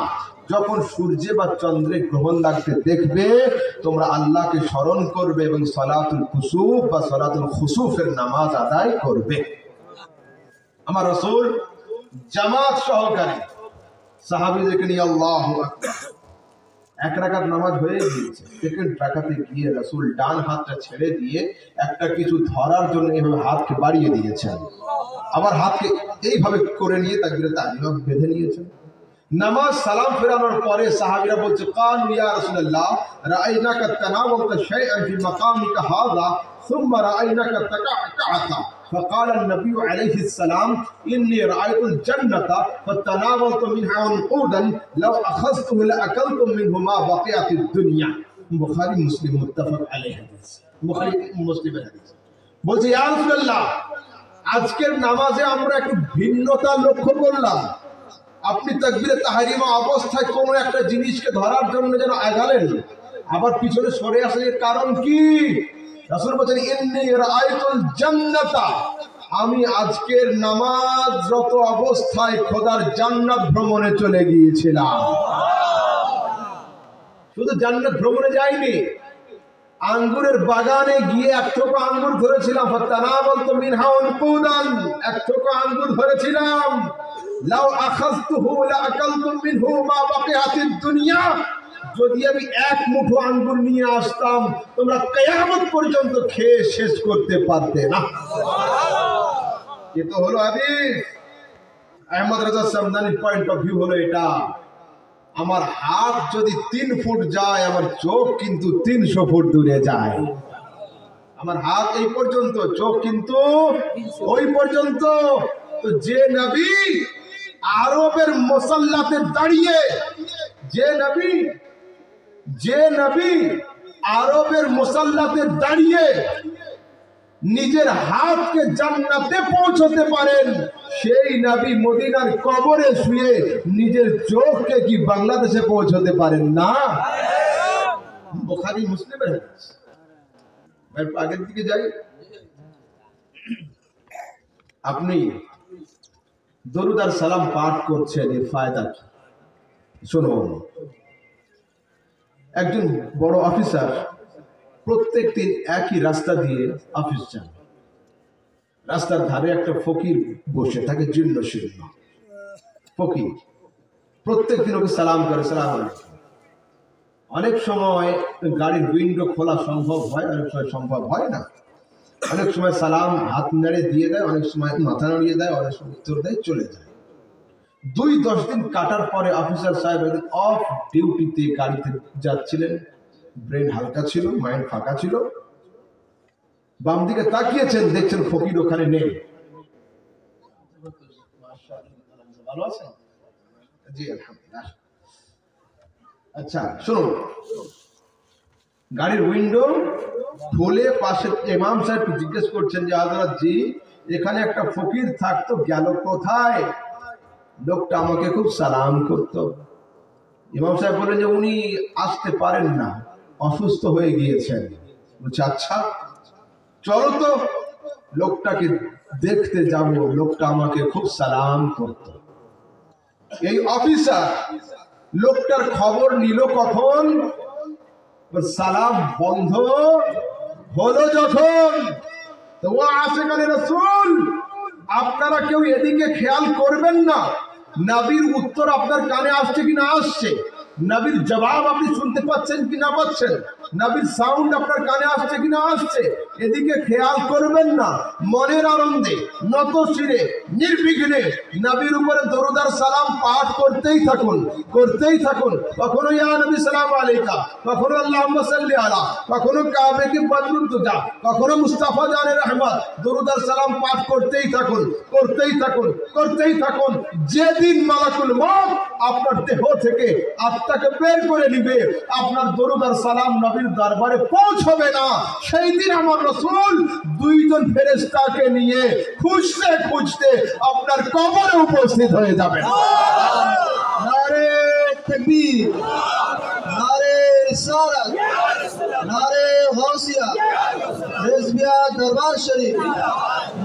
যখন সূর্যে বা চন্দ্রে গ্রহণ লাগতে দেখবে তোমরা আল্লাহকে স্মরণ করবে এবং সালাতুল কুসুফ বা সালাতুল খুসুফের নামাজ আদায় করবে। আমার রাসূল জামাত সহকারে সাহাবীদেরকে নিয়ে আল্লাহু আকবার, এক রাকাত নামাজ হয়ে গিয়েছে, সেকেন্ড রাকাতে গিয়ে রাসূল ডান হাতটা ছেড়ে দিয়ে একটা কিছু ধরার জন্য এইভাবে হাতকে বাড়িয়ে দিয়েছেন, আবার হাতকে এইভাবে করে নিয়ে তাকবীরে তাহরিমা বেঁধে নিয়েছেন। নামাজ সালাম ফেরানোর পরে সাহাবীরা বলছে, কালু ইয়া রাসূলুল্লাহ রাআইনাকা তানাওয়ালতা শাইআন ফি মাকামিকা হাযা সুম্মা রাআইনাকা তাকা'তা فقال النبي عليه السلام إني رأيت الجنة فتناولت منها عنقودا لو أخذته لأكلتم منه ما بقيت الدنيا। বুখারী মুসলিম মুত্তাফাক আলাইহি হাদিস। বুখারী মুসলিমের হাদিস। বলছে, ইয়া রাসূলুল্লাহ আজকের নামাজে আমরা একটু ভিন্নতা লক্ষ্য করলাম। আপনি তাকবীরে তাহরিমা অবস্থায় কোনো একটা জিনিসকে ধরার জন্য যেন আগালেন, আবার পিছনে সরে আসেন, এর কারণ কি? রাসূল বলেন, ইন্নী রাআইতুল জান্নাতা, আমি আজকের নামাজরত অবস্থায় খোদার জান্নাত ভ্রমণে চলে গিয়েছিলাম। শুধু জান্নাত ভ্রমণে যাইনি, আঙ্গুরের বাগানে গিয়ে এক থোকা আঙ্গুর ধরেছিলাম। ফাতানাওয়ালতু মিনহা উনকুদান, এক থোকা আঙ্গুর ধরেছিলাম। লাউ আখাযতুহু লাআকালতুম মিনহু মা বাকিয়াতিদ দুনিয়া, যদি আমি এক মুঠো আঙ্গুর নিয়ে আসতাম তোমরা কিয়ামত পর্যন্ত খেয়ে শেষ করতে পারতে না। এ তো হলো হাদিস। আহমদ রাজা সামদানির পয়েন্ট অফ ভিউ হলো এটা, আমার হাত যদি 3 ফুট যায় আমার চোখ কিন্তু 300 ফুট দূরে যায়। আমার হাত এই পর্যন্ত, চোখ কিন্তু ওই পর্যন্ত। তো যে নবী আরবের মুসাল্লাতে দাঁড়িয়ে, যে নবী আরবের মুসাল্লাতে দাঁড়িয়ে নিজের হাতকে জান্নাতে পৌঁছতে পারেন, সেই নবী মদিনার কবরে শুয়ে নিজের চোখকে কি বাংলাদেশে পৌঁছতে পারেন না? বুখারী মুসলিমের হাদিস। আগের দিকে যাই। আপনি দরুদ আর সালাম পাঠ করছেন, এর ফায়দা কি শুনুন। একজন বড় অফিসার প্রত্যেক দিন একই রাস্তা দিয়ে অফিস যান। রাস্তার ধারে একটা ফকির বসে থাকে, জীর্ণ শীর্ণ ফকির। প্রত্যেক দিন ওকে সালাম করে, সালাম আলাইকুম। অনেক সময় গাড়ির উইন্ডো খোলা সম্ভব হয়, অনেক সময় সম্ভব হয় না। অনেক সময় সালাম হাত নেড়ে দিয়ে দেয়, অনেক সময় মাথা নাড়িয়ে দেয়, অনেক সময় উত্তর দেয়, চলে যায়। 2-10 দিন কাটার পরে অফিসার সাহেব অফ ডিউটিতে গাড়িতে যাচ্ছিলেন। ব্রেন হালকা ছিল, মাইন্ড ফাঁকা ছিল। বাম দিকে তাকিয়েছেন, দেখছেন ফকির ওখানে নেই। ভালো আছেন? জি আলহামদুলিল্লাহ। আচ্ছা শুনুন, গাড়ির উইন্ডো খুলে পাশে ইমাম সাহেব জিজ্ঞেস করছেন যে হযরত জি, এখানে একটা ফকির থাকতো, গেল কোথায়? লোকটা আমাকে খুব সালাম করতো। ইমাম সাহেব বললেন যে উনি আসতে পারেন না, অসুস্থ হয়ে গিয়েছেন। বলছে আচ্ছা চলো তো লোকটাকে দেখতে যাব। লোকটা আমাকে খুব সালাম করতো। এই অফিসার লোকটার খবর নিল কখন? সালাম বন্ধ হলো যখন। তো ও আশিকানে রাসূল, আপনারা কেউ এদিকে খেয়াল করবেন না নবীর উত্তর আপনার কানে আসছে কি না আসছে, নবীর জবাব আপনি শুনতে পাচ্ছেন কি না পাচ্ছেন, নবীর সাউন্ড আপনার কানে আসছে কি না আসছে, এদিকে খেয়াল করবেন না। মনের আনন্দে নত শিরে নির্বিঘ্নে নবীর উপরে দরুদ আর সালাম পাঠ করতেই থাকুন, করতেই থাকুন। কখনো ইয়া নবী সালাম আলাইকা, কখনো আল্লাহুম্মা সাল্লি আলা, কখনো কাবে কি বদরুন তুজা, কখনো মুস্তাফা জানে রহমত, দরুদ আর সালাম পাঠ করতেই থাকুন, করতেই থাকুন, করতেই থাকুন। যেদিন মালাকুল মউত আপনার দেহ থেকে আত্মাকে বের করে নিবে, আপনার দরুদ আর সালাম নবীর দরবারে পৌঁছবে না, সেই দিন আমার রাসূল 2জন ফেরেশতাকে নিয়ে খুঁজতে খুঁজতে আপনার কবরে উপস্থিত হয়ে যাবেন। নারে তাকবীর, নারে রিসালাত, নারে গাউসিয়া, রিজবিয়া দরবার শরীফ,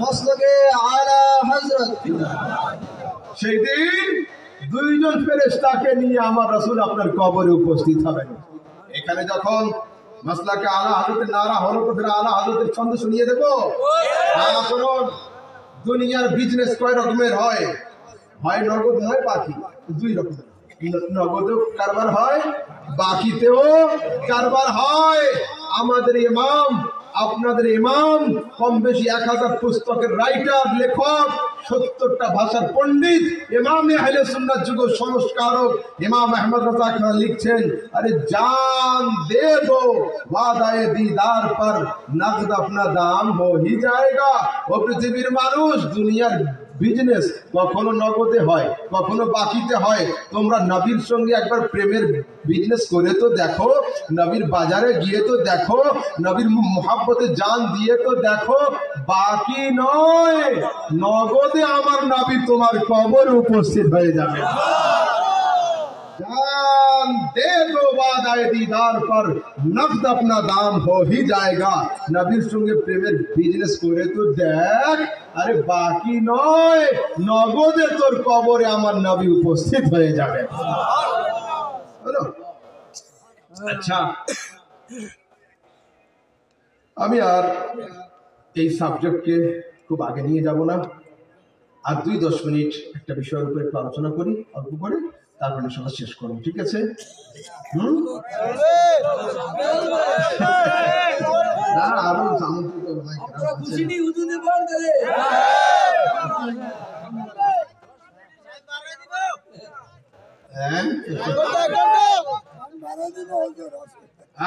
মসলকে আলা হযরত। সেই দিন 2জন ফেরেশতাকে নিয়ে আমার রাসূল আপনার কবরে উপস্থিত হবেন। এখানে যখন মাসলাকে আলা হযরতের নারা হলো, তো ফির আলা হযরতের ছন্দ শুনিয়ে দেব। শুনুন, দুনিয়ার বিজনেস কয় রকমের হয়? হয় নগদ, হয় বাকি। 2 রকমের, নগদেও কারবার হয়, বাকিতেও কারবার হয়। আমাদের ইমাম, আপনাদের ইমাম কম বেশি 1000 পুস্তকের রাইটার, লেখক, 70টা ভাষার পণ্ডিত, ইমামে আহলে সুন্নাত যুগ সংস্কারক ইমাম আহমদ রাজা খান লিখছেন, আরে জান দে দো ওয়াদায়ে দীদার পর নগদ अपना দাম हो ही जाएगा। ও পৃথিবীর মানুষ, দুনিয়ার বিজনেস কখনো নগদে হয়, কখনো বাকিতে হয়। তোমরা নবীর সঙ্গে একবার প্রেমের বিজনেস করে তো দেখো, নবীর বাজারে গিয়ে তো দেখো, নবীর মোহাব্বতে জান দিয়ে তো দেখো, বাকি নয়, নগদে আমার নবী তোমার কবরে উপস্থিত হয়ে যাবে। जान दे दो वादाए दीदार पर नकद अपना दाम हो ही जाएगा। নবীর সঙ্গে প্রেমের বিজনেস করে তো দেখ, আরে বাকি নয়, নগদে তোর কবরে আমার নবী উপস্থিত হয়ে যাবে। হলো? আচ্ছা, আমি আর এই সাবজেক্টকে খুব আগে নিয়ে যাব না। আর 2-10 মিনিট একটা বিষয়ের উপরে একটু আলোচনা করি, অল্প করে, তারপরে সবাই শেষ করুন, ঠিক আছে? না আরো আমন্ত্রিত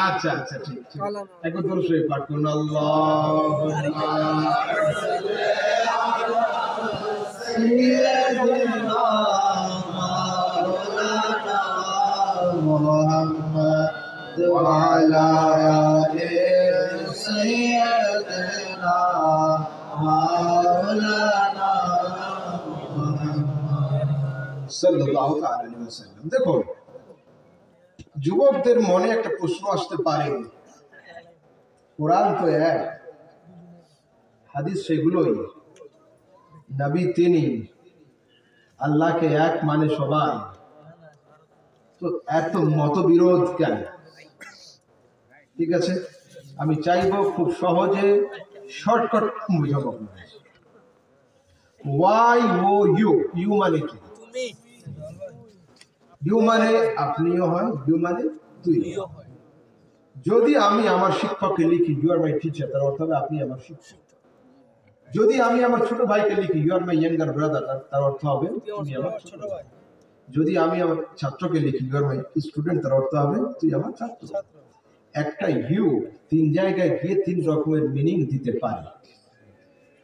আচ্ছা আচ্ছা ঠিক ঠিক, একবার দরুদ শরীফ পাঠ করুন। محمد وعلى آل سيدنا مولانا সাল্লাল্লাহু আলাইহি ওয়াসাল্লাম। দেখো, যুবকদের মনে একটা প্রশ্ন আসতে পারে কোরআন তো এক, হাদিস সেগুলোই, নবী তিনি, আল্লাহকে এক মানে সবাই, তো এত মতবিরোধ কেন? ঠিক আছে, আমি চাইবো খুব সহজে শর্টকাট বুঝাবো। ওয়াই ও ইউ, ইউ মানে কি? ইউ মানে আপনিও হয়, ইউ মানে তুই। যদি আমি আমার শিক্ষককে লিখি ইউ আর মাই টিচার, তার অর্থ হবে আপনি আমার শিক্ষক। যদি আমি আমার ছোট ভাইকে লিখি you are my younger brother, তার অর্থ হবে তুমি আমার ছোট ভাই। যদি আমি আমার ছাত্রকে লিখি ইউ আর মাই স্টুডেন্ট, তার অর্থ হবে তুই আমার ছাত্র। একটা ইউ তিন জায়গায় গিয়ে তিন রকমের মিনিং দিতে পারে।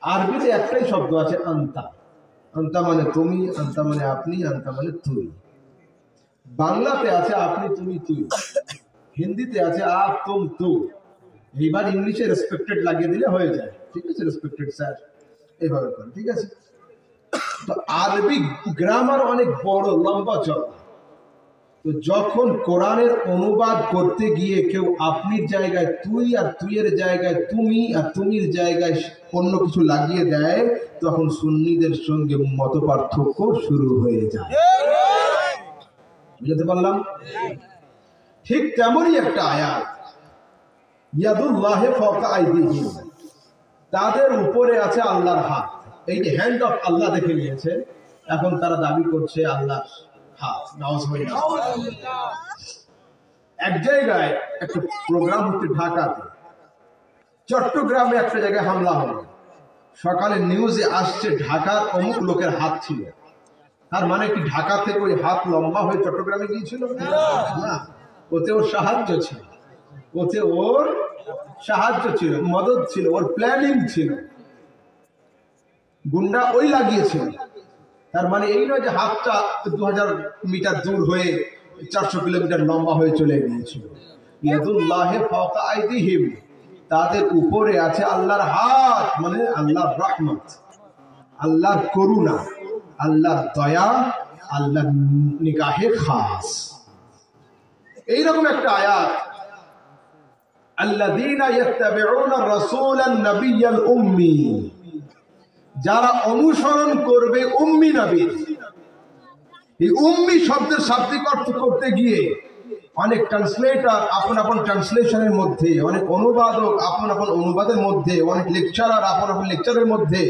আরবিতে একটাই শব্দ আছে আন্তা, আন্তা মানে তুমি, আন্তা মানে আপনি, আন্তা মানে তুই। বাংলাতে আছে আপনি তুমি তুই, হিন্দিতে আছে আপ তুম তু। এইবার ইংলিশে রেসপেক্টেড লাগিয়ে দিলে হয়ে যায়। ঠিক আছে, রেসপেক্টেড স্যার, এইভাবে করে। ঠিক আছে, তো আরবি গ্রামার অনেক বড় লম্বা চড়া। তো যখন কোরআনের অনুবাদ করতে গিয়ে কেউ আপনির জায়গায় তুই আর তুইয়ের জায়গায় তুমি আর তুমির জায়গায় অন্য কিছু লাগিয়ে দেয়, তখন সুন্নিদের সঙ্গে মত পার্থক্য শুরু হয়ে যায়। বুঝতে পারলাম? ঠিক তেমনই একটা আয়াত, ইয়াদুল্লাহি ফাওকা আইদিহিম, তাদের উপরে আছে আল্লাহর হাত। এই যে হ্যান্ড অফ আল্লাহ দেখে নিয়েছে, এখন তারা দাবি করছে আল্লাহর হাত। নাউজুবিল্লাহ। এক জায়গায় একটা প্রোগ্রাম হচ্ছে ঢাকাতে, চট্টগ্রামে একটা জায়গায় হামলা হলো। সকালে নিউজে আসছে ঢাকার অমুক লোকের হাত ছিল। তার মানে কি ঢাকা থেকে ওই হাত লম্বা হয়ে চট্টগ্রামে গিয়েছিল? না, ওতে ওর সাহায্য ছিল, ওতে ওর সাহায্য ছিল, মদত ছিল, ওর প্ল্যানিং ছিল, গুন্ডা ওই লাগিয়েছিল। তার মানে এই নয় যে হাতটা 2000 মিটার দূর হয়ে 400 কিলোমিটার লম্বা হয়ে চলে গিয়েছিল। ইয়াদুল্লাহি ফাওকা আইদিহিম, তাদের উপরে আছে আল্লাহর হাত, মানে আল্লাহর রহমত, আল্লাহর করুণা, আল্লাহর দয়া, আল্লাহর নিগাহে খাস। এইরকম একটা আয়াত, আল্লাযীনা ইয়াত্তাবিউনা রাসূলান নাবিয়্যাল উম্মি, যারা অনুসরণ করবে উম্মি নবীর। এই উম্মি শব্দের শাব্দিক অর্থ করতে গিয়ে অনেক ট্রান্সলেটর আপন আপন ট্রান্সলেশনের মধ্যে, অনেক অনুবাদক আপন আপন অনুবাদের মধ্যে, অনেক লেকচারার আপন আপন লেকচারের মধ্যে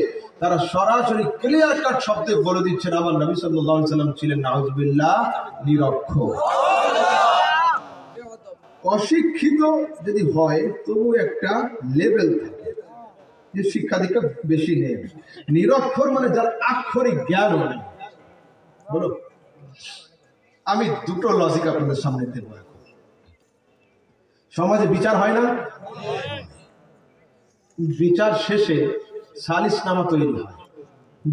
তারা সরাসরি ক্লিয়ার কাট শব্দে বলে দিচ্ছেন আমার নবী সাল্লাল্লাহু আলাইহি সাল্লাম ছিলেন নাউজুবিল্লাহ নিরক্ষর। অশিক্ষিত যদি হয় তবু একটা লেভেল থাকে, যে শিক্ষা দীক্ষা বেশি নেই। নিরক্ষর মানে যার আক্ষরিক জ্ঞান নেই। বলো, আমি দুটো লজিক আপনাদের সামনে দেব। সমাজে বিচার হয় না? বিচার শেষে সালিসনামা তৈরি হয়,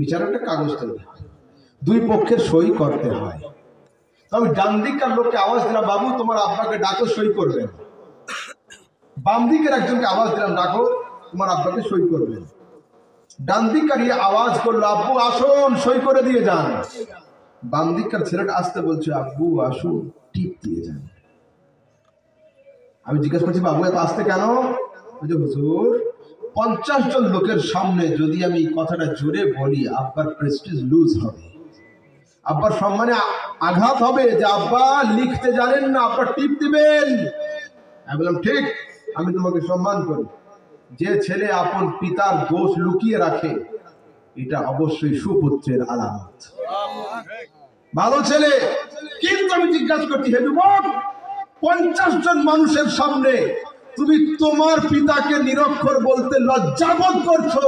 বিচার একটা কাগজ তৈরি হয়, দুই পক্ষের সই করতে হয়। আমি ডান দিককার লোককে আওয়াজ দিলাম, বাবু তোমার আব্বাকে ডাকো, সই করবেন। বাম দিকের একজনকে আওয়াজ দিলাম, ডাকো তোমার আব্বাকে সই করবেন। ডান দিককার আওয়াজ করলো, আব্বু আসুন সই করে দিয়ে যান। বাম দিককার ছেলেটা আসতে বলছে, আব্বু আসুন টিপ দিয়ে যান। আমি জিজ্ঞেস করছি, বাবু এত আসতে কেন? হুজুর 50 জন লোকের সামনে যদি আমি কথাটা জোরে বলি, আব্বার প্রেস্টিজ লুজ হবে, আব্বার সম্মানে আঘাত হবে, যে আব্বা লিখতে জানেন না, আব্বা টিপ দিবেন। আমি বললাম, ঠিক, আমি তোমাকে সম্মান করি। যে ছেলে আপন পিতার দোষ লুকিয়ে রাখে, এটা অবশ্যই সুপুত্রের আলামত, ভালো ছেলে। কিন্তু আমি জিজ্ঞাসা করছি, হে যুবক, 50 জন মানুষের সামনে তুমি তোমার পিতাকে নিরক্ষর বলতে লজ্জাবোধ করছো,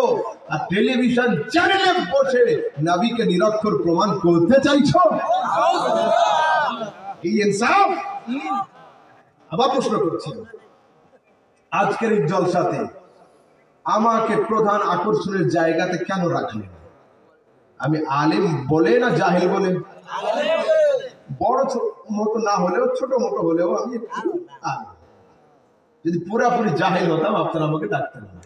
আর টেলিভিশন চ্যানেলে বসে নবীকে নিরক্ষর প্রমাণ করতে চাইছো? এই ইনসাফ? আবার প্রশ্ন করছি, আজকের এই জলসাতে আমাকে প্রধান আকর্ষণের জায়গাতে কেন রাখলেন? আমি আলেম বলে না জাহেল বলে? বড় মতো না হলেও, ছোট মতো হলেও আমি আলেম। যদি পুরাপুরি জাহেল হতাম আপনারা আমাকে ডাকতেন না।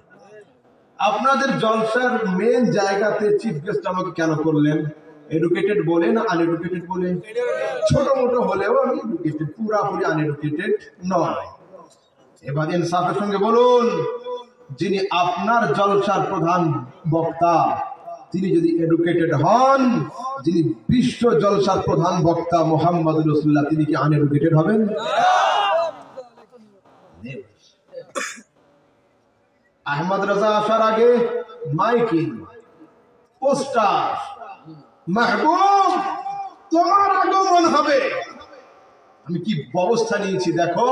আপনাদের জলসার মেন জায়গাতে চিফ গেস্ট আমাকে কেন করলেন? এডুকেটেড বলে না আনএডুকেটেড বলে? ছোট মোটো হলেও আমি এডুকেটেড, পুরাপুরি আনএডুকেটেড নয়। এবার ইনসাফের সঙ্গে বলুন, যিনি আপনার জলসার প্রধান বক্তা তিনি যদি এডুকেটেড হন, যিনি বিশ্ব জলসার প্রধান বক্তা মুহাম্মদ রাসূলুল্লাহ তিনি কি আনএডুকেটেড হবেন? আহমদ রাজা আসার আগে মাইকিং, পোস্টার, মাহবুব তোমার আগমন হবে। আমি কি ব্যবস্থা নিয়েছি দেখো,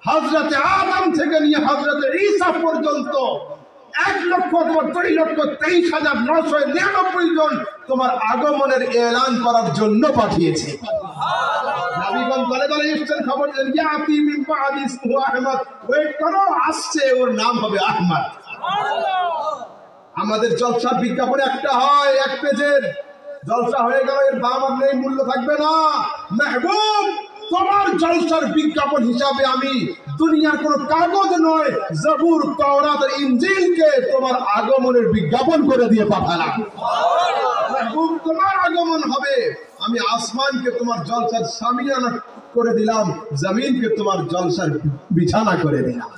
হযরতে আদম থেকে নিয়ে হযরতে ঈসা পর্যন্ত 1,23,23,999 জন তোমার আগমনের এলান করার জন্য পাঠিয়েছে। নবীগণ দলে দলে এসেছেন, খবর দেন ইয়াতি মিন বাদি ইসমুহু আহমদ, ওয়েট করো আসছে, ওর নাম হবে আহমদ। আমাদের জলসার বিজ্ঞাপন একটা হয়, এক পেজের জলসা হয়ে গেল, এর দাম আর নেই, মূল্য থাকবে না। মেহবুব তোমার জলসার বিজ্ঞাপন হিসাবে আমি দুনিয়ার কোন কাগজ নয়, জবুর, তাওরাত আর ইনজিলকে তোমার আগমনের বিজ্ঞাপন করে দিয়ে পাঠালাম। মেহবুব তোমার আগমন হবে, আমি আসমানকে তোমার জলসার সামিয়ানা করে দিলাম, জমিনকে তোমার জলসার বিছানা করে দিলাম।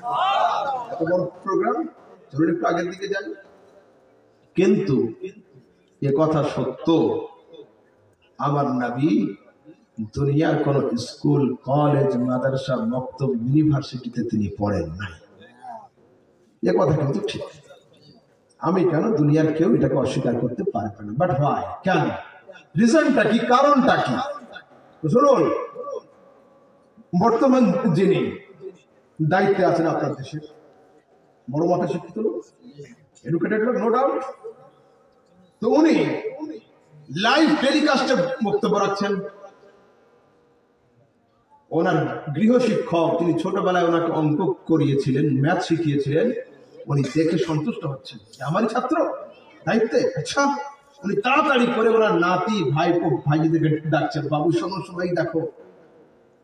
এত বড় প্রোগ্রাম, চলুন একটু আগের দিকে যাই। কিন্তু এ কথা সত্য, আমার নবী দুনিয়ার কোন স্কুল, কলেজ, মাদ্রাসা, মক্তব, ইউনিভার্সিটিতে তিনি পড়েন নাই। এ কথা কিন্তু ঠিক। আমি কেন, দুনিয়ার কেউ এটাকে অস্বীকার করতে পারবে না। বাট ভাই কেন, রিজনটা কি, কারণটা কি? শুনুন, বর্তমান যিনি দায়িত্বে আছেন আপনার দেশের, বড় মাপের শিক্ষিত লোক, এডুকেটেড লোক, নো ডাউট, তো উনি লাইভ টেলিকাস্টে বক্তব্য রাখছেন। ওনার গৃহ শিক্ষক, তিনি ছোটবেলায় ওনাকে অঙ্ক করিয়েছিলেন, ম্যাথ শিখিয়েছিলেন, উনি দেখে সন্তুষ্ট হচ্ছেন, আমারই ছাত্র দায়িত্বে। আচ্ছা, উনি তাড়াতাড়ি করে ওনার নাতি, ভাইপো, ভাইজিদেরকে ডাকছেন, বাবু শোনো, সবাই দেখো,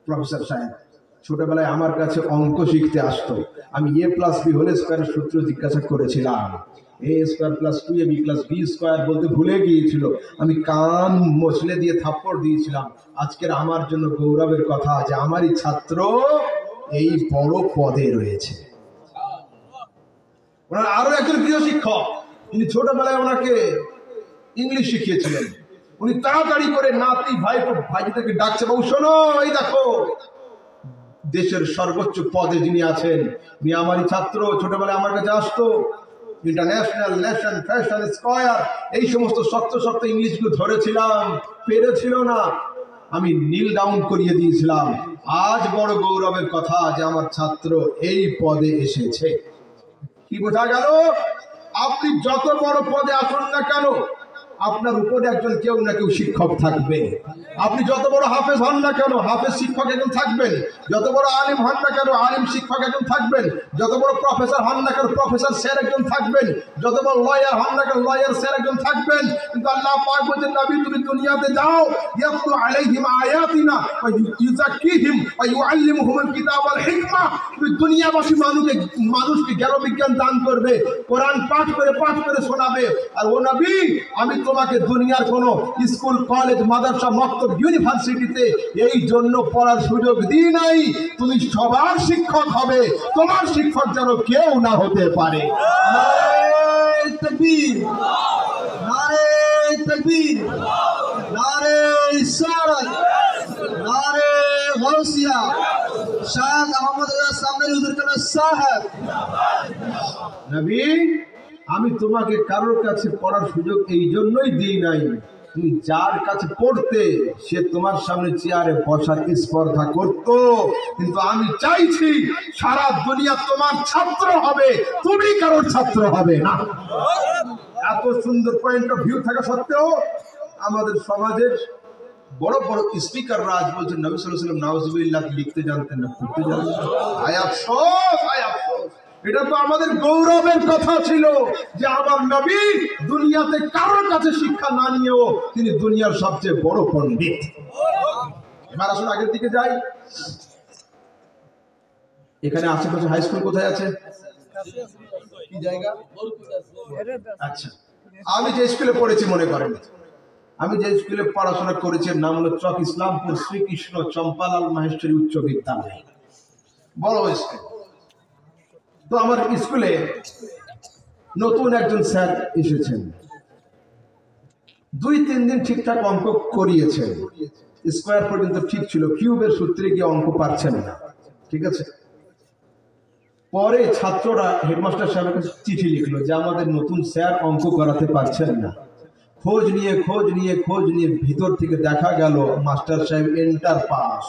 প্রফেসর সাহেব ছোটবেলায় আমার কাছে অঙ্ক শিখতে আসতো, আমি a+b হোল স্কয়ারের সূত্র জিজ্ঞাসা করেছিলাম, a²+2ab+b² বলতে ভুলে গিয়েছিল, আমি কান মছলে দিয়ে থাপ্পড় দিয়েছিলাম। আজকের আমার জন্য গৌরবের কথা যে আমারই ছাত্র এই বড় পদে রয়েছে। ওনার আরো একজন প্রিয় শিক্ষক, তিনি ছোটবেলায় ওনাকে ইংলিশ শিখিয়েছিলেন, উনি তাড়াতাড়ি করে নাতি, ভাইজিদেরকে ডাকছে, বাবু শোনো, এই দেখো, দেশের সর্বোচ্চ পদে যিনি আছেন উনি আমারই ছাত্র, ছোটবেলায় আমার কাছে আসতো, ইন্টারন্যাশনাল, ন্যাশন, ফ্যাশন, স্কয়ার, এই সমস্ত শক্ত ইংলিশগুলো ধরেছিলাম, পেরেছিল না, আমি নীল ডাউন করিয়ে দিয়েছিলাম। আজ বড় গৌরবের কথা যে আমার ছাত্র এই পদে এসেছে। কি বোঝা গেল? আপনি যত বড় পদে আসুন না কেন, আপনার উপরে একজন কেউ না কেউ শিক্ষক থাকবে। আপনি যত বড় হাফেজ হন না কেন, হাফেজ শিক্ষক একজন থাকবেন। যত বড় আলিম হন না কেন, আলিম শিক্ষক একজন থাকবেন। যত বড় প্রফেসর হন না কেন, প্রফেসর স্যার একজন থাকবেন। যত বড় লয়ার হন না কেন, লয়ার স্যার একজন থাকবেন। কিন্তু আল্লাহ পাক বলেন, নবী তুমি দুনিয়াতে যাও, ইয়াতলু আলাইহিম আয়াতিনা ওয়া ইউযাক্কিহিম ওয়া ইউআল্লিমুহুমুল কিতাব ওয়াল হিকমা, তুমি দুনিয়াবাসী মানুষকে জ্ঞান বিজ্ঞান দান করবে, কোরআন পাঠ করে শোনাবে। আর ও নবী, আমি তোমাকে দুনিয়ার কোনো স্কুল, কলেজ, মাদ্রাসা, মক্তব, ইউনিভার্সিটিতে এই জন্য পড়ার সুযোগ দিই নাই, তুমি সবার শিক্ষক হবে, তোমার শিক্ষক যেন কেউ না হতে পারে। নারে তাকবীর, নারে তাকবীর, নারে ইসরাত, নারে গাউসিয়া, শাহ আহমদ রাজা সামনে হুজুর কানা সাহেব। নবী, আমি তোমাকে কারোর কাছে পড়ার সুযোগ এই জন্যই দিই নাই, তুমি যার কাছে পড়তে সে তোমার সামনে চেয়ারে বসার স্পর্ধা করত, কিন্তু আমি চাইছি সারা দুনিয়া তোমার ছাত্র হবে, তুমি কারোর ছাত্র হবে না। এত সুন্দর পয়েন্ট অফ ভিউ থাকা সত্ত্বেও আমাদের সমাজের বড় বড় স্পিকাররা আজ বলছেন নবী সাল্লাল্লাহু আলাইহি ওয়াসাল্লাম নাউজুবিল্লাহ লিখতে জানতেন না, পড়তে জানতেন। আয় আফসোস, আয় আফসোস। এটা তো আমাদের গৌরবের কথা ছিল যে আমার নবী দুনিয়াতে কারোর কাছে শিক্ষা না নিয়েও তিনি দুনিয়ার সবচেয়ে বড় পণ্ডিত। এবার আসুন আগের দিকে যাই। এখানে আশেপাশে হাই স্কুল কোথায় আছে? কি জায়গা? আচ্ছা, আমি যে স্কুলে পড়েছি, মনে করেন আমি যে স্কুলে পড়াশোনা করেছি নাম হলো চক ইসলামপুর শ্রীকৃষ্ণ চম্পালাল মাহেশ্বরী উচ্চ বিদ্যালয়। বড় স্কুল। তো আমার স্কুলে নতুন একজন স্যার এসেছেন, 2-3 দিন ঠিকঠাক অঙ্ক করিয়েছেন, স্কোয়ার পর্যন্ত ঠিক ছিল, কিউবের সূত্রে গিয়ে অঙ্ক পারছেন না, ঠিক আছে। পরে ছাত্ররা হেডমাস্টার সাহেবের কাছে চিঠি লিখলো যে আমাদের নতুন স্যার অঙ্ক করাতে পারছেন না। খোঁজ নিয়ে ভিতর থেকে দেখা গেল মাস্টার সাহেব এন্টার পাস,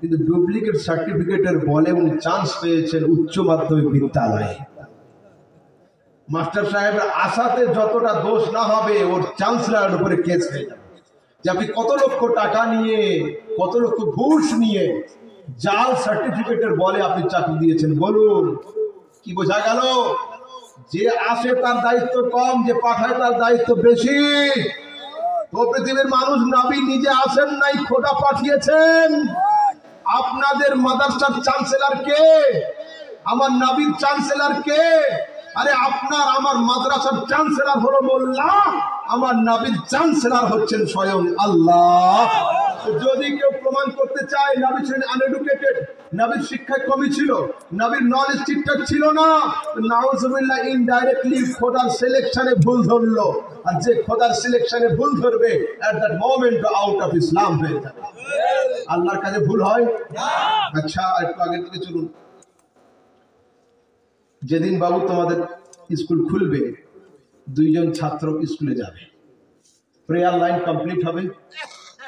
কিন্তু ডুপ্লিকেট সার্টিফিকেটের বলে উনি চান্স পেয়েছেন উচ্চ মাধ্যমিক বিদ্যালয়ে। মাস্টার সাহেবের আশাতে যতটা দোষ না হবে, ওর চ্যান্সেলরের উপরে কেস হয়ে যাবে যে আপনি কত লক্ষ টাকা নিয়ে, কত লক্ষ ঘুষ নিয়ে জাল সার্টিফিকেটের বলে আপনি চাকরি দিয়েছেন। বলুন কি বোঝা গেল? যে আসে তার দায়িত্ব কম, যে পাঠায় তার দায়িত্ব বেশি। তো পৃথিবীর মানুষ, নবী নিজে আসেন নাই, খোদা পাঠিয়েছেন। আপনাদের মাদ্রাসার চ্যান্সেলর কে? আমার নবীর চ্যান্সেলর কে? আরে আপনার আমার মাদ্রাসার চ্যান্সেলর হলো মোল্লা, আমার নবীর চ্যান্সেলর হচ্ছেন স্বয়ং আল্লাহ। যদি কেউ প্রমাণ করতে চায় নবী ছিলেন আনএডুকেটেড, নবীর শিক্ষায় কমি ছিল, নবীর নলেজ ঠিকঠাক ছিল না, নাউজুবিল্লাহ, ইনডাইরেক্টলি খোদার সিলেকশনে ভুল ধরলো। আর যে খোদার সিলেকশনে ভুল ধরবে, at that moment out of ইসলাম হয়ে যাবে। আল্লাহর কাছে ভুল হয়? আচ্ছা, একটু আগে থেকে চলুন। যেদিন বাবু তোমাদের স্কুল খুলবে, 2 জন ছাত্র স্কুলে যাবে, প্রেয়ার লাইন কমপ্লিট হবে,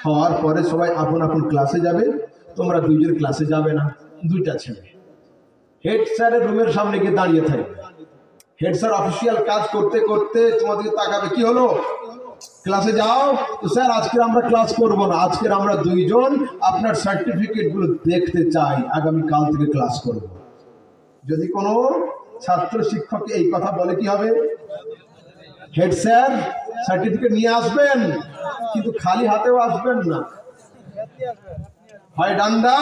হওয়ার পরে সবাই আপন আপন ক্লাসে যাবে। তোমরা 2 জন ক্লাসে যাবে না, 2টা ছেলে হেড স্যারের রুমের সামনে গিয়ে দাঁড়িয়ে থাকবে। হেড স্যার অফিসিয়াল কাজ করতে করতে তোমাদেরকে তাকাবে, কি হলো, ক্লাসে যাও? তো স্যার আজকে আমরা ক্লাস করব না, আজকে আমরা 2 জন আপনার সার্টিফিকেট গুলো দেখতে চাই, আগামী কাল থেকে ক্লাস করব। যদি কোনো ছাত্র শিক্ষক এই কথা বলে, কি হবে? হেড স্যার সার্টিফিকেট নিয়ে আসবেন, কিন্তু খালি হাতেও আসবেন না, হয় ডান্ডা,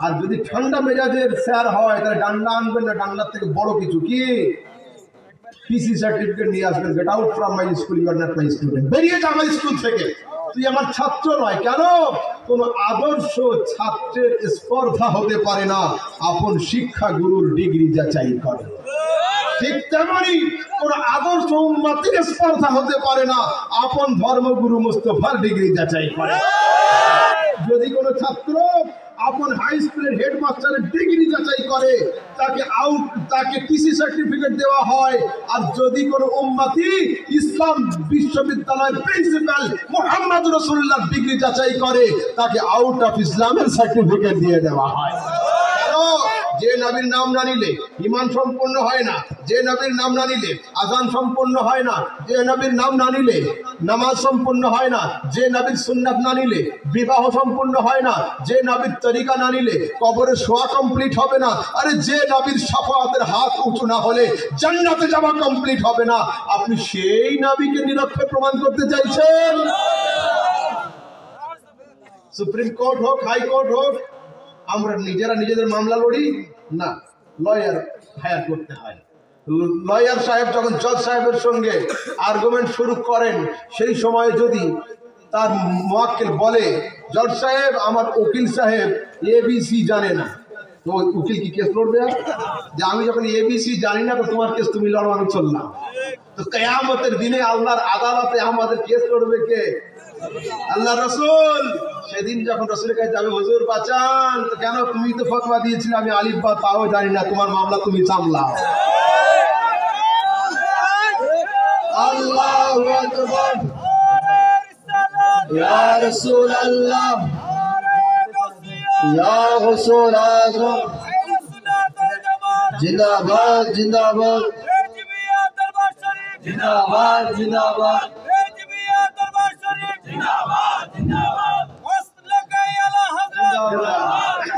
আর যদি ঠান্ডা মেজাজের স্যার হয় তাহলে ডান্ডা আনবেন না, ডান্ডার থেকে বড় কিছু, কি পিসি সার্টিফিকেট নিয়ে আসবেন। Get out from my school, you are not my student. বেরিয়ে যা আমার স্কুল থেকে, তুই আমার ছাত্র নয়। কেন? কোন আদর্শ ছাত্রের স্পর্ধা হতে পারে না, আপন শিক্ষা গুরুর ডিগ্রি যাচাই করে। ঠিক তেমনি কোন আদর্শ উম্মতের স্পর্ধা হতে পারে না, আপন ধর্মগুরু মুস্তাফার ডিগ্রি যাচাই করে। যদি কোনো ছাত্র আপন হাই স্কুলের হেডমাস্টারের ডিগ্রি যাচাই করে, তাকে টিসি সার্টিফিকেট দেওয়া হয়। আর যদি কোনো উম্মতি ইসলাম বিশ্ববিদ্যালয়ের প্রিন্সিপাল মুহাম্মদ রাসূলুল্লাহর ডিগ্রি যাচাই করে, তাকে আউট অফ ইসলামের সার্টিফিকেট দিয়ে দেওয়া হয়। যে নবীর নাম না নিলে ঈমান সম্পূর্ণ হয় না, যে নবীর নাম না নিলে আযান সম্পূর্ণ হয় না, যে নবীর নাম না নিলে নামাজ সম্পূর্ণ হয় না, যে নবীর সুন্নাত না নিলে বিবাহ সম্পূর্ণ হয় না, যে নবীর তরিকা না নিলে কবরে শোয়া কমপ্লিট হবে না, আরে যে নবীর শাফাআতের হাত উঁচু না হলে জান্নাতে যাওয়া কমপ্লিট হবে না। আপনি সেই নবীকে নিরক্ষর প্রমাণ করতে চাইছেন? সুপ্রিম কোর্ট হোক, হাইকোর্ট হোক, আমরা নিজেরা নিজেদের মামলা লড়ি না, লয়ার হায়ার করতে হয়। লয়ার সাহেব যখন জজ সাহেবের সঙ্গে আর্গুমেন্ট শুরু করেন, সেই সময় যদি তার মুয়াক্কিল বলে, জজ সাহেব আমার উকিল সাহেব এবিসি জানে না, তো উকিল কি কেস লড়বে? যে আমি যখন এবিসি জানি না, তো তোমার কেস তুমি লড়ো, আমি চললাম। তো কিয়ামতের দিনে আল্লাহর আদালতে আমাদের কেস লড়বে কে? আল্লাহ রসুল। সেদিন যখন রসুলের কাছে যাবে, হুজুর বাঁচান, তো কেন, তুমি তো ফতোয়া দিয়েছিলে আমি আলিফ বা তাও জানি না, তোমার মামলা তুমি সামলাও। আল্লাহু আকবার, ইয়া রাসূলুল্লাহ, ইয়া গাউসুল আযম, জিন্দাবাদ জিন্দাবাদ, জিন্দাবাদ জিন্দাবাদ,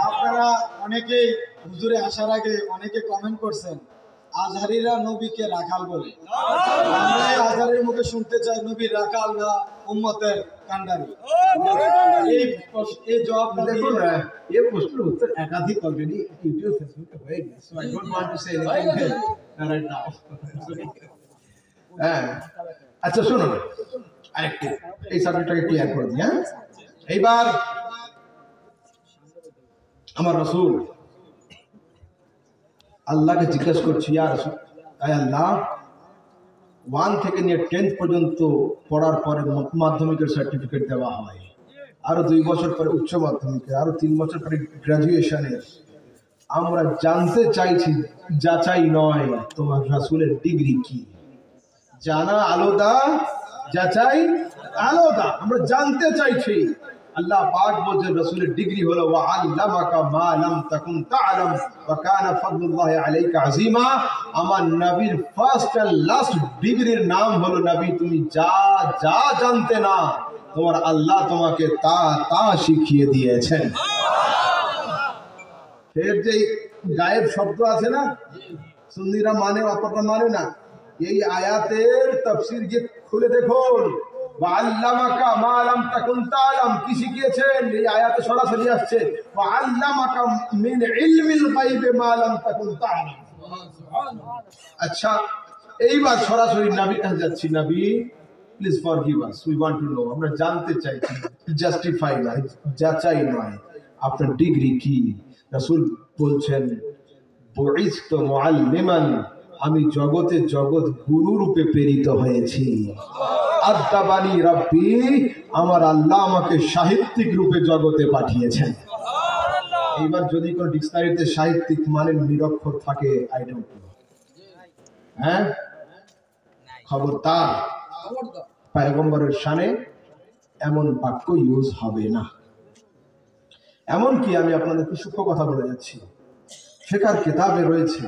আপনারা অনেকেই হুজুরে আসার আগে অনেকে কমেন্ট করছেন আজহারিরা নবীকে রাখাল বলে। আমরা আজহারির মুখে শুনতে চাই নবীর রাখাল না উম্মতের কান্ডারি। এই জবাবটা দেখুন, এই প্রশ্নের উত্তর একাধিক অলরেডি ইউটিউব ফেসবুকে হয়ে গেছে, so I don't want to say anything right now. হ্যাঁ, আচ্ছা শুনুন, আরেকটু এই সাবজেক্টটাকে ক্লিয়ার করে দিই। এইবার আমার রাসূল আল্লাহকে জিজ্ঞাসা করছি, ইয়া রাসূল, আল্লাহ 1 থেকে নিয়ে 10th পর্যন্ত পড়ার পরে মাধ্যমিকের সার্টিফিকেট দেওয়া হয়, আরো 2 বছর পরে উচ্চ মাধ্যমিকের, আরো 3 বছর পরে গ্রাজুয়েশনের। আমরা জানতে চাইছি, যাচাই নয়, তোমার রাসূলের ডিগ্রি কি? জানা আলাদা, যাচাই আলাদা। আমরা জানতে চাইছি। আল্লাহ পাক বলেন রাসূলের ডিগ্রি হলো ওয়া আল্লামাকা মা লাম তাকুন তা'লাম ওয়া কানা ফাদলুল্লাহি আলাইকা আযীমা। আমার নবীর ফার্স্ট এন্ড লাস্ট ডিগ্রির নাম হলো, নবী তুমি যা যা জানতে না, তোমার আল্লাহ তোমাকে তা তা শিখিয়ে দিয়েছেন। ফের যে গায়েব শব্দ আছে না, সুন্নিরা মানে, অপররা মানে না। এই আয়াতের তাফসীর যে খুলে দেখুন, ওয়া আল্লামাকা মা লাম তাকুন তা'লাম, কি শিখিয়েছেন? এই আয়াতে সরাসরি আসছে ওয়া আল্লামাকা মিন ইলমিল গায়বে মা লাম তাকুন তা'লাম। আচ্ছা, এইবার সরাসরি নবীর কাছে যাচ্ছি। নবী, please forgive us, we want to know, আমরা জানতে চাইছি, জাস্টিফাই নয়, যাচাই নয়, আপনার ডিগ্রি কি? রাসূল বলছেন, বুইসতু মুআল্লিমান, আমি জগতে জগৎ গুরু রূপে প্রেরিত হয়েছি। আদাবানি রাব্বি, আমার আল্লাহ আমাকে সাহিত্যিক রূপে জগতে পাঠিয়েছেন। এইবার যদি কোন ডিকশনারিতে সাহিত্যিক মানে নিরক্ষর থাকে, আই ডোন্ট নো, হ্যাঁ, খবরদার, পয়গম্বরের শানে এমন বাক্য ইউজ হবে না। এমনকি আমি আপনাদেরকে সূক্ষ্ম কথা বলে যাচ্ছি, ফিকহ কিতাবে রয়েছে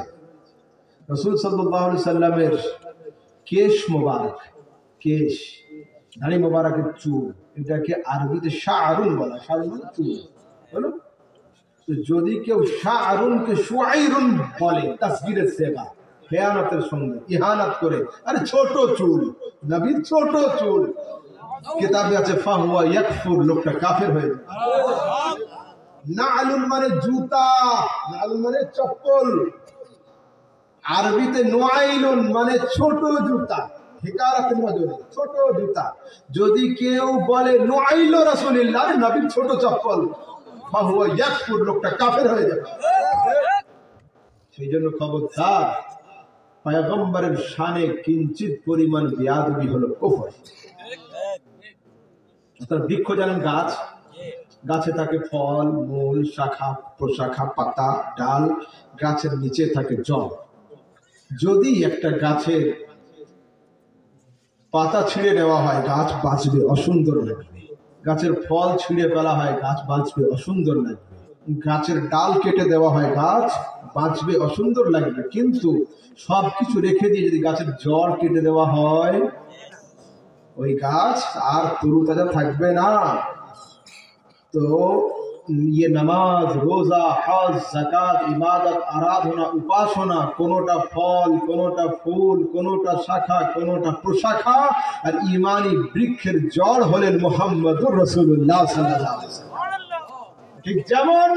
রাসূল সাল্লাল্লাহু আলাইহি সাল্লামের কেশ মোবারক, কেশ, দাড়ি মোবারকের চুল, এটাকে আরবিতে শাআরুন বলা। শাআরুন মানে চুল, বলো তো। যদি কেউ শাআরুনকে শুআইরুন বলে, তাসগীরের সেগা, খেয়ানতের সঙ্গে ইহানাত করে, আরে ছোট চুল, নবীর ছোট চুল, কিতাবে আছে ফাহুয়া ইয়াকফুর, লোকটা কাফের হয়ে যায়। নাআলুন মানে জুতা, নাআলুন মানে চপ্পল, আরবিতে নুআইলুন মানে ছোট জুতা, হিকারাতের মাঝে ছোট জুতা। যদি কেউ বলে নুআইল রাসূলুল্লাহ, নবীর ছোট চপ্পল, ফাহুয়া ইয়াকফুর, লোকটা কাফের হয়ে যাবে। সেই জন্য খবরদার, পয়গম্বরের শানে কিঞ্চিত পরিমাণ বেয়াদবি হলো কুফর। বৃক্ষ জানেন, গাছ, গাছে থাকে ফল, মূল, শাখা প্রশাখা, পাতা, ডাল, গাছের নিচে থাকে জল। যদি একটা গাছের পাতা ছিঁড়ে নেওয়া হয়, গাছ বাঁচবে, অসুন্দর লাগবে। গাছের ফল ছিঁড়ে ফেলা হয়, গাছ বাঁচবে, অসুন্দর লাগবে। গাছের ডাল কেটে দেওয়া হয়, গাছ বাঁচবে, অসুন্দর লাগবে। কিন্তু সবকিছু রেখে দিয়ে যদি গাছের জড় কেটে দেওয়া হয়, ওই গাছ আর তরুতাজা থাকবে না। তো ये নামাজ, রোজা, হজ, যাকাত, ইবাদত, আরাধনা, উপাসনা, কোনটা ফল, কোনটা ফুল, কোনটা শাখা, কোনটা প্রশাখা, আর ইমানি বৃক্ষের জড় হলেন মুহাম্মদুর রাসূলুল্লাহ সাল্লাল্লাহু আলাইহি ওয়াসাল্লাম। ঠিক যেমন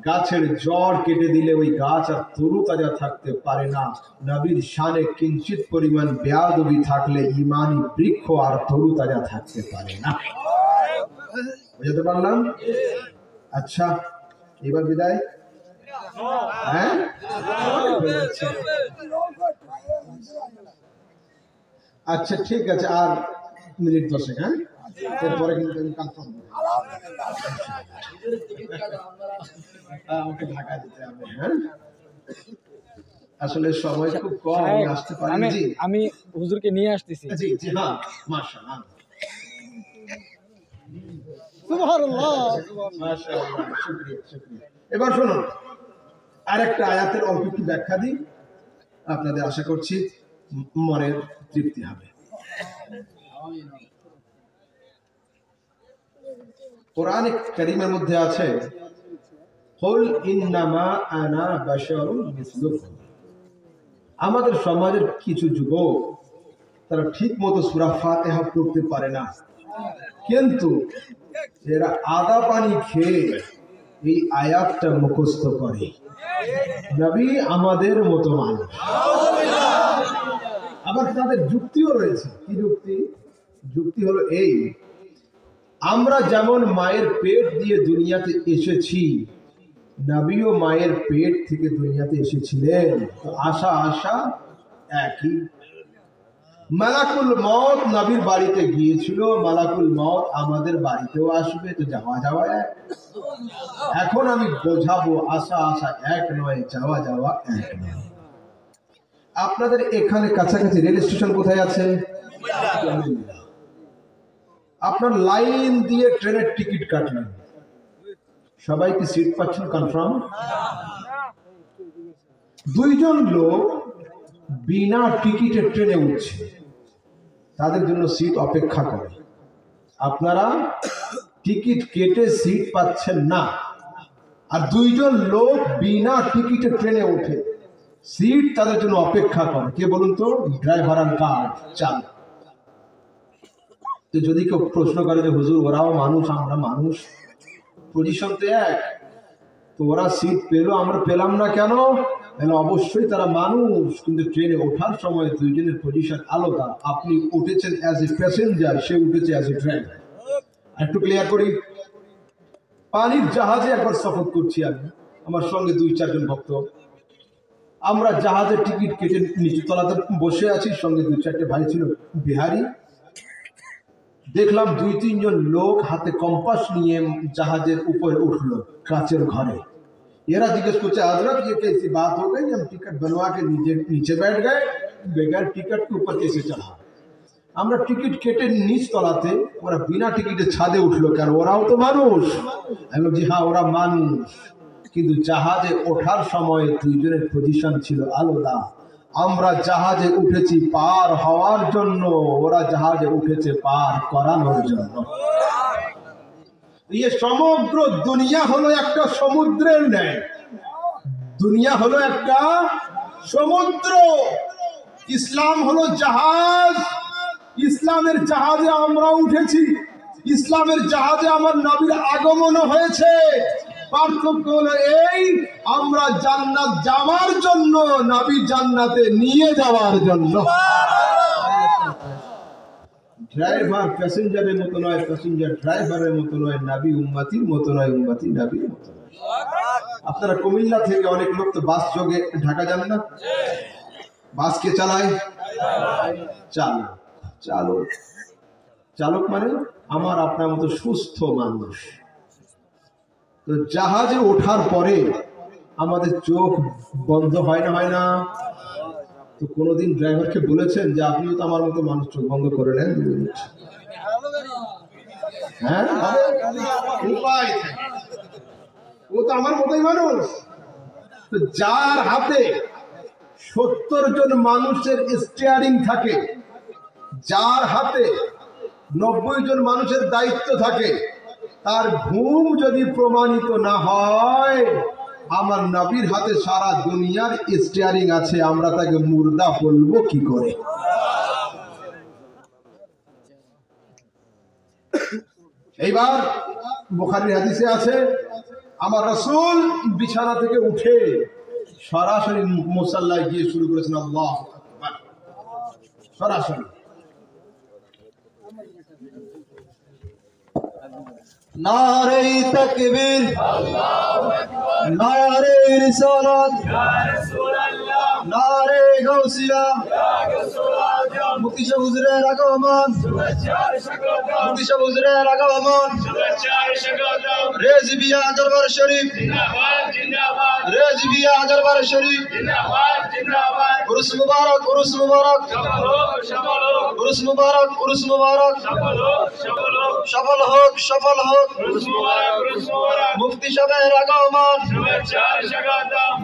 গাছের জড় কেটে দিলে ওই গাছ আর তরুতাজা থাকতে পারে না, নবীর শানে কিঞ্চিত পরিমাণ বেয়াদবি থাকলে ইমানি বৃক্ষ আর তরুতাজা থাকতে পারে না। বুঝতে পারলাম? আচ্ছা, এবার বিদায়। হ্যাঁ, আচ্ছা ঠিক আছে, আর মিনিট 10। হ্যাঁ, এরপরে কিন্তু আমি কনফার্ম আমাকে ঢাকা দিতে হবে। হ্যাঁ, আসলে সময় খুব কম, আসতে পারিনি। জি, আমি হুজুরকে নিয়ে আসতেছি। জি জি, হ্যাঁ, মাশাআল্লাহ, সুবহানাল্লাহ, মাশাআল্লাহ, শুকরিয়া শুকরিয়া। এবার শুনুন, আরেকটা আয়াতের অল্প একটু ব্যাখ্যা দিই, আপনাদের আশা করছি মনের তৃপ্তি হবে। কোরআনে কারীমের মধ্যে আছে, কুল ইন্নামা আনা বাশারুন মিসলুকুম। আমাদের সমাজের কিছু যুবক, তারা ঠিক মতো সূরা ফাতিহা পড়তে পারে না, কিন্তু এরা আদা পানি খেয়ে এই আয়াতটা মুখস্থ করে। নবী আমাদের মতো মানুষ। আবার তাদের যুক্তিও রয়েছে। কি যুক্তি? যুক্তি হলো এই, আমরা যেমন মায়ের পেট দিয়ে দুনিয়াতে এসেছি, নবী ও মায়ের পেট থেকে দুনিয়াতে এসেছিলেন, তো আশা আশা একই। মালাকুল মউত নবীর বাড়িতে গিয়েছিল, মালাকুল মউত আমাদের বাড়িতেও আসবে, তো যাওয়া যাওয়া এক। এখন আমি বোঝাবো আশা আশা এক নয়, যাওয়া যাওয়া এক নয়। আপনাদের এখানে কাছাকাছি রেল স্টেশন কোথায় আছে? আপনার লাইন দিয়ে ট্রেনের টিকিট কাটলেন, সবাই কি সিট পাচ্ছেন কনফার্ম? দুইজন লোক বিনা টিকিটে ট্রেনে উঠছে, তাদের জন্য সিট অপেক্ষা করে। আপনারা টিকিট কেটে সিট পাচ্ছেন না, আর দুইজন লোক বিনা টিকিটে ট্রেনে ওঠে, সিট তাদের জন্য অপেক্ষা করে। কে বলুন তো? ড্রাইভার আর গার্ড, চালক। তো যদি কেউ প্রশ্ন করে যে হুজুর ওরাও মানুষ আমরা মানুষ, পজিশন তো এক, তো ওরা সিট পেলো আমরা পেলাম না কেন? অবশ্যই তারা মানুষ, কিন্তু ট্রেনে ওঠার সময় দুইজনের পজিশন আলাদা। আপনি উঠেছেন অ্যাজ এ প্যাসেঞ্জার, সে উঠেছে অ্যাজ এ ড্রাইভার। একটু ক্লিয়ার করি। পানির জাহাজে একবার সফর করছি আমি, আমার সঙ্গে 2-4 জন ভক্ত। আমরা জাহাজের টিকিট কেটে নিচু তলাতে বসে আছি, সঙ্গে 2-4টে ভাই ছিল বিহারি। দেখলাম 2-3 জন লোক হাতে কম্পাস নিয়ে জাহাজের উপরে উঠলো, কাঁচের ঘরে। এরা জিজ্ঞেস করছে हजरत ये कैसी बात हो गई, हम टिकट बनवा के नीचे बैठ गए, बगैर टिकट के ऊपर कैसे चढ़ा? আমরা টিকিট কেটে নিচ তলাতে, ওরা বিনা টিকিটে ছাদে উঠলো কেন? ওরাও তো মানুষ। আমি বলছি হ্যাঁ ওরা মানুষ, কিন্তু জাহাজে ওঠার সময় দুইজনের পজিশন ছিল আলাদা। আমরা জাহাজে উঠেছি পার হওয়ার জন্য, ওরা জাহাজে উঠেছে পার করানোর জন্য। ये সমগ্র দুনিয়া হলো একটা সমুদ্রের ন্যায়, দুনিয়া হলো একটা সমুদ্র। ইসলাম হলো জাহাজ, ইসলামের জাহাজে আমরা উঠেছি, ইসলামের জাহাজে আমার নবীর আগমন হয়েছে। পার্থক্য হলো এই, আমরা জান্নাত যাওয়ার জন্য, নবী জান্নাতে নিয়ে যাওয়ার জন্য। ড্রাইভার প্যাসেঞ্জারের মতো নয়, প্যাসেঞ্জার ড্রাইভারের মতো নয়, নবী উম্মতির মতো নয়, উম্মতি নবীর মতো নয়। আপনারা কুমিল্লা থেকে অনেক লোক তো বাস যোগে ঢাকা যান না? বাস কে চালায়? চালক। চালক চালক মানে আমার আপনার মতো সুস্থ মানুষ। তো জাহাজে ওঠার পরে আমাদের চোখ বন্ধ হয় না, হয় না? তো কোনোদিন ড্রাইভারকে বলেছেন যে আপনিও তো আমার মতো মানুষ, চোখ বন্ধ করে নেন? হ্যাঁ, ও তো আমার মতোই মানুষ। তো যার হাতে 70 জন মানুষের স্টিয়ারিং থাকে, যার হাতে 90 জন মানুষের দায়িত্ব থাকে, তার ঘুম যদি প্রমাণিত না হয়, আমার নবীর হাতে সারা দুনিয়ার স্টিয়ারিং আছে, আমরা তাকে মুর্দা বলবো কি করে? এইবার বুখারীর হাদিসে আছে, আমার রাসূল বিছানা থেকে উঠে সরাসরি মুসাল্লায় গিয়ে শুরু করেছেন আল্লাহু আকবার, সরাসরি। नारे तकबीर, नारे रिसालत, नारे गौसिया, मुफ्ती साहब हुजूरेर আগমন, मुफ्ती साहब हुजूरेर আগমন, रेज़बिया दरबार शरीफ जिंदाबाद, जिंदाबाद, रेज़बिया दरबार शरीफ जिंदाबाद, जिंदाबाद, उर्स मुबारक, उर्स मुबारक, उर्स मुबारक, उर्स मुबारक, सफल होक, सफल होक, मुफ्ती साहेবের আগমন,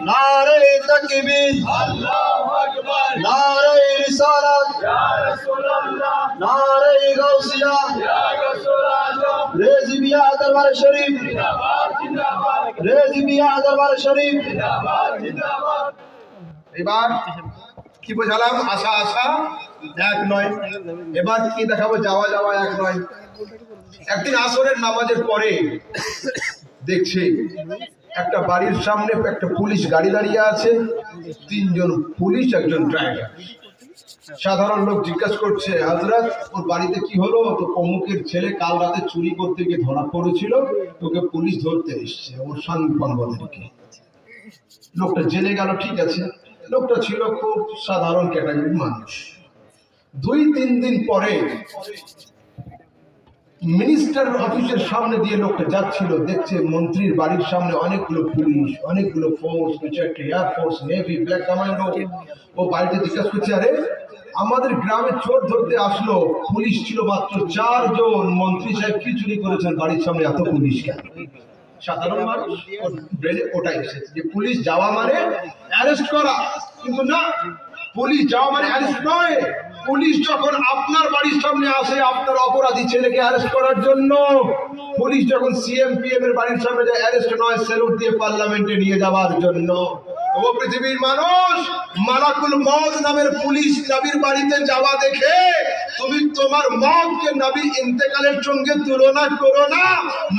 নারে তাকবীর, আল্লাহু আকবার, নারে রিসালাত, ইয়া রাসূলুল্লাহ, নারে গাউসিয়া, ইয়া গাউসুল আজম, রেজবিয়া দরবার শরীফ জিন্দাবাদ, জিন্দাবাদ, রেজবিয়া দরবার শরীফ জিন্দাবাদ, জিন্দাবাদ। এবার কি বোঝালাম? আশা আশা এক নয়। এবার কি দেখাবো? যাওয়া যাওয়া এক নয়। একদিন আসরের নামাজের পরে দেখছে একটা বাড়ির সামনে একটা পুলিশ গাড়ি দাঁড়িয়ে আছে, 3 জন পুলিশ, একজন ড্রাইভার। সাধারণ লোক জিজ্ঞাসা করছে, হযরত ওর বাড়িতে কি হলো? তো অমুকের ছেলে কাল রাতে চুরি করতে গিয়ে ধরা পড়েছিল, তোকে পুলিশ ধরতে এসছে ওর সঙ্গীকে। লোকটা জেনে গেল, ঠিক আছে। লোকটা ছিল খুব সাধারণ ক্যাটাগরির মানুষ। 2-3 দিন পরে মিনিস্টার অফিসের সামনে দিয়ে লোকটা যাচ্ছিল, দেখছে মন্ত্রীর বাড়ির সামনে অনেকগুলো পুলিশ, অনেকগুলো ফোর্স, একটা এয়ারফোর্স, নেভি, ব্ল্যাক কমান্ডো। ও বাড়িতে জিজ্ঞাসা করছে, আরে আমাদের গ্রামে চোর ধরতে আসলো, পুলিশ ছিল মাত্র 4 জন, মন্ত্রী সাহেব কি চুরি করেছেন, বাড়ির সামনে এত পুলিশ কেন? সাধারণ মানুষ ব্রেনে ওটাই এসেছে যে পুলিশ যাওয়া মানে অ্যারেস্ট করা, কিন্তু না, পুলিশ যাওয়া মানে অ্যারেস্ট নয়। পুলিশ যখন আপনার বাড়ির সামনে আসে আপনার অপরাধী ছেলেকে অ্যারেস্ট করার জন্য, পুলিশ যখন সিএম পিএম এর বাড়ির সামনে যায় অ্যারেস্ট নয়, স্যালুট দিয়ে পার্লামেন্টে নিয়ে যাওয়ার জন্য। ও পৃথিবীর মানুষ, মালাকুল মউত নামের পুলিশ নবীর বাড়িতে যাওয়া দেখে তুমি তোমার মওতকে নবীর ইন্তেকালের সঙ্গে তুলনা করো না।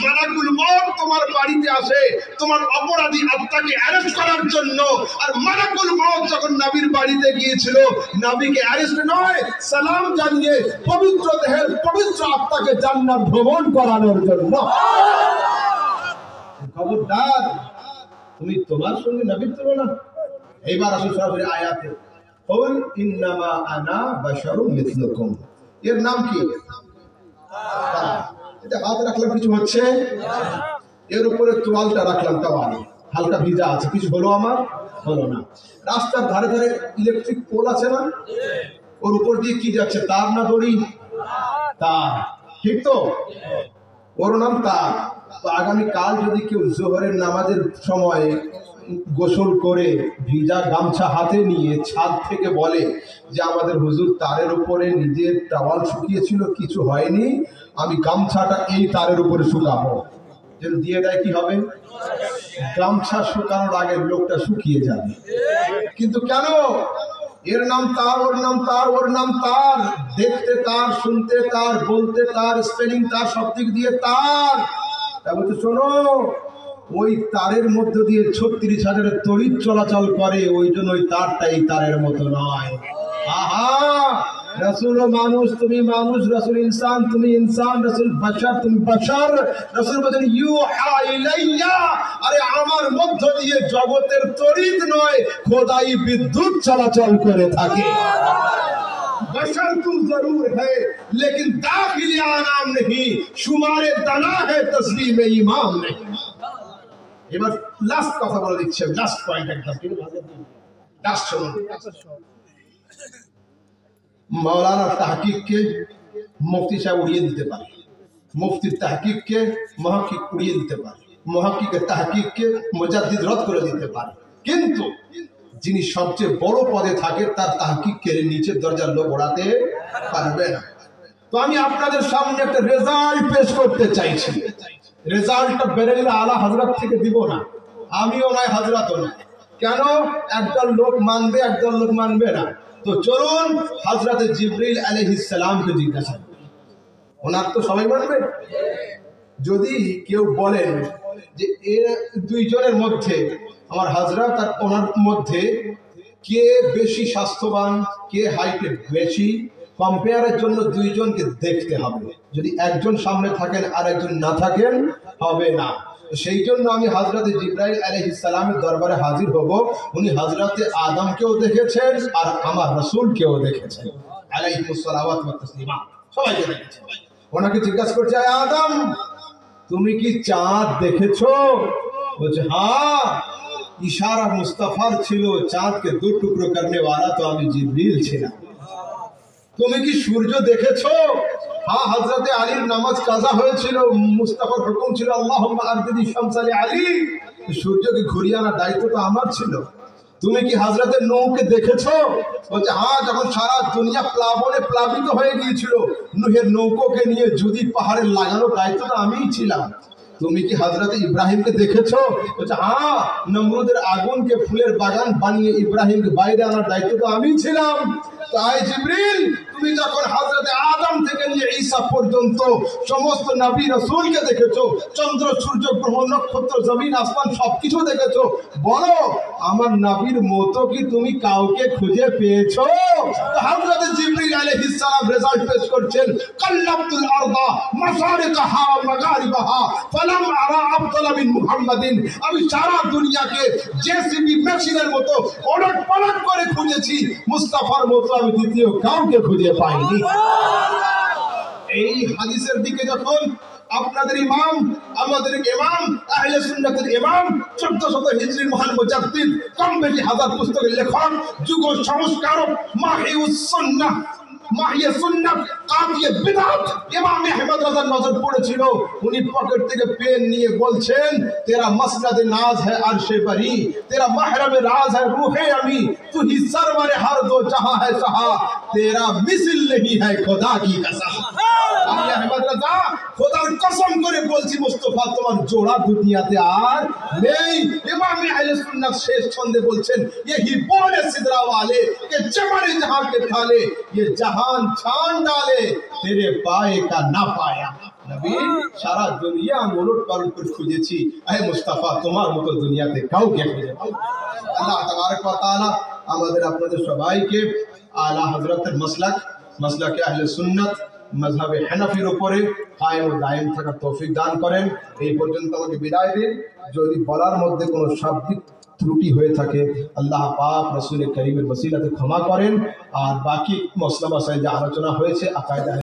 মালাকুল মউত তোমার বাড়িতে আসে তোমার অপরাধী আত্মাকে অ্যারেস্ট করার জন্য, আর মালাকুল মউত যখন নবীর বাড়িতে গিয়েছিল নবীকে অ্যারেস্ট নয়, সালাম জানিয়ে পবিত্র দেহের পবিত্র আত্মাকে জান্নাত ভ্রমণ করানোর জন্য। খবরদার, তুমি তোমার সঙ্গে নবীর তুলনা। এইবার আসুন সরাসরি আয়াতে, কুল ইন্নামা আনা বাশারুম মিথলুকুম। এর নাম কি? এটা হাত রাখলাম, কিছু হচ্ছে? এর উপরে তোয়ালটা রাখলাম, তাওয়াল হালকা ভিজা আছে, কিছু হলো আমার? হলো না। রাস্তার ধারে ধারে ইলেকট্রিক পোল আছে না, ওর উপর দিয়ে কি যাচ্ছে, তার না দড়ি? তার, ঠিক তো? ওর নাম তার। তো আগামীকাল যদি কেউ জোহরের নামাজের সময় গোসল করে ভিজা গামছা হাতে নিয়ে ছাদ থেকে বলে যে আমাদের হুজুর তারের উপরে নিজের টাওয়াল শুকিয়েছিল, কিছু হয়নি, আমি গামছাটা এই তারের উপরে শুকাবো, যদি দিয়ে দেয় কি হবে? গামছা শুকানোর আগে লোকটা শুকিয়ে যাবে। কিন্তু কেন? এর নাম তার, ওর নাম তার, ওর নাম তার, দেখতে তার, শুনতে তার, বলতে তার, স্পেলিং তার, সব দিক দিয়ে তার। তা বলতে শোনো, ওই তারের মধ্য দিয়ে 36,000 তড়িৎ চলাচল করে, ওই জন্য ওই তারটা এই তারের মতো নয়। আহা, রাসূল মানুষ, তুমি মানুষ, রাসূল ইনসান, তুমি ইনসান, রাসূল বাশার, তুমি বাশার। রাসূল বলেন ইউহা ইলাইয়া, আরে আমার মধ্য দিয়ে জগতের তড়িৎ নয় খোদাই বিদ্যুৎ চলাচল করে থাকে। बशर तू जरूर है लेकिन दाखिली आनाम नहीं, शुमारे दाना है तस्लीम इमाम नहीं। এবার লাস্ট কথা বলে দিচ্ছি, লাস্ট পয়েন্ট একদম, লাস্ট শুনুন। মৌলানা তাহকিককে মুফতি সাহেব উড়িয়ে দিতে পারে, মুফতির তাহকিককে মুহাক্কিক উড়িয়ে দিতে পারে, মুহাক্কিকের তাহকিককে মুজাদ্দিদ রদ করে দিতে পারে, কিন্তু যিনি সবচেয়ে বড় পদে থাকে তার তাহকিক কেড়ে নিচের দরজার লোক ওড়াতে পারবে না। তো আমি আপনাদের সামনে একটা রেজাল্ট পেশ করতে চাইছি। রেজাল্টটা বেরেলি আলা হযরত থেকে দিব না, আমিও নয়, হযরতও নয়। কেন? একদল লোক মানবে, একদল লোক মানবে না। তো চলুন হযরত জিবরিল আলাইহিস সালামকে জিজ্ঞাসা করি, ওনার তো সবাই মানবে। যদি কেউ বলেন যে এ দুইজনের মধ্যে আমার হযরত আর ওনার মধ্যে কে বেশি স্বাস্থ্যবান, কে হাইটে বেশি, কম্পেয়ারের জন্য দুইজনকে দেখতে হবে। যদি একজন সামনে থাকেন আর একজন না থাকেন হবে না। সেই জন্য আমি হযরত জিবরাইল আলাইহিস সালামের দরবারে হাজির হব। উনি হযরত আদমকেও দেখেছেন আর আমার রাসূলকেও দেখেছেন আলাইহিস সালাওয়াত ওয়া তাসলিমা, সবাইকে দেখেছেন। ওনাকে জিজ্ঞাসা করছে, আদম তুমি কি চাঁদ দেখেছো? বলছে হ্যাঁ, ইশারা মুস্তাফার ছিল, চাঁদকে 2 টুকরো করনে वाला তো আমি জিবরিল ছিলাম। তুমি কি সূর্য দেখেছো? হ্যাঁ, হযরতে আলীর নামাজ কাজা হয়েছিল, মুস্তাফার হুকুম ছিল আল্লাহুম্মা আরদিদি শামস আলী, সূর্যকে ঘুরিয়ে আনার দায়িত্ব তো আমার ছিল। তুমি কি হযরতে নূহকে দেখেছো? বলছে হ্যাঁ, যখন সারা দুনিয়া প্লাবনে প্লাবিত হয়ে গিয়েছিল, নূহের নৌকাকে নিয়ে যদি পাহাড়ে লাগানোর দায়িত্ব তো আমিই ছিলাম। তুমি কি হযরত ইব্রাহিমকে দেখেছো? বলছে হ্যাঁ, নমরুদের আগুনকে ফুলের বাগান বানিয়ে ইব্রাহিমকে বাইরে আনার দায়িত্ব তো আমিই ছিলাম। তাই জিবরিল, তুমি যখন হযরত আদম থেকে নিয়ে ঈসা পর্যন্ত সমস্ত নবী রাসূলকে দেখেছো, চন্দ্র সূর্য গ্রহ নক্ষত্র জমিন আসমান সবকিছু দেখেছো, বলো আমার নবীর মতো কি তুমি কাউকে খুঁজে পেয়েছো? তো হযরত জিবরিল আলাইহিস সালাম রেজাল্ট পেশ করছেন, কাল্লাতুল আরদা মাসারিকাহা ওয়া মাগারিবাহা ফালাম আরা আফদালা মিন মুহাম্মাদিন। আমি সারা দুনিয়াকে জেসিবি মেশিনের মতো ওলট পালট করে খুঁজেছি, মুস্তাফার মতো আমি দ্বিতীয় কাউকে খুঁজে পাইনি। এই হাদিসের দিকে যখন আপনাদের ইমাম, আমাদের ইমাম আহলে সুন্নাতের ইমাম 1400 হিজরির মহান মুজাদ্দিদ, কম বেশি হাজার পুস্তকের লেখক, যুগ সংস্কারক, মাহিউস সুন্নাহ, মাহিয়া সুন্নাত, কাদিয়ে বিদআত ইমাম আহমদ রাজার নজর পড়েছিল। উনি পকেট থেকে পেন নিয়ে বলছেন, তেরা মসনদ নাজ है अर्श बरी, तेरा महरम राज है रूहे अमी, तू ही सरवर हर दो जहां है सहा, तेरा मिसल नहीं है खुदा की कसम। আমি আহমদ রাজা খোদার কসম করে বলছি, মুস্তাফা তোমার জোড়া দুনিয়াতে আর নেই। ইমাম আহলে সুন্নাত শেষ ছন্দে বলছেন, यही बोले सिदरा वाले कि जमरे जहां के थाले, ये जहान छान डाले, तेरे पाए का ना पाया। নবী সারা দুনিয়া আমি ওলট পালট করে খুঁজেছি, আহে মুস্তাফা তোমার মতো দুনিয়াতে কাউকে খুঁজে পাই। আল্লাহ তাবারক ওয়া তাআলা আমাদের আপনাদের সবাইকে আলা হযরতের মাসলাকে আহলে সুন্নাত মযহাবে হানাফির উপরে কায়েম ও দায়েম থাকার তৌফিক দান করেন। এই পর্যন্ত আমাকে বিদায় দিন। যদি বলার মধ্যে কোনো শাব্দিক ত্রুটি হয়ে থাকে আল্লাহ পাক রাসূল করিমের ওসিলাতে ক্ষমা করেন। আর বাকি মসলা মাসাইল যে আলোচনা হয়েছে আকায়েদ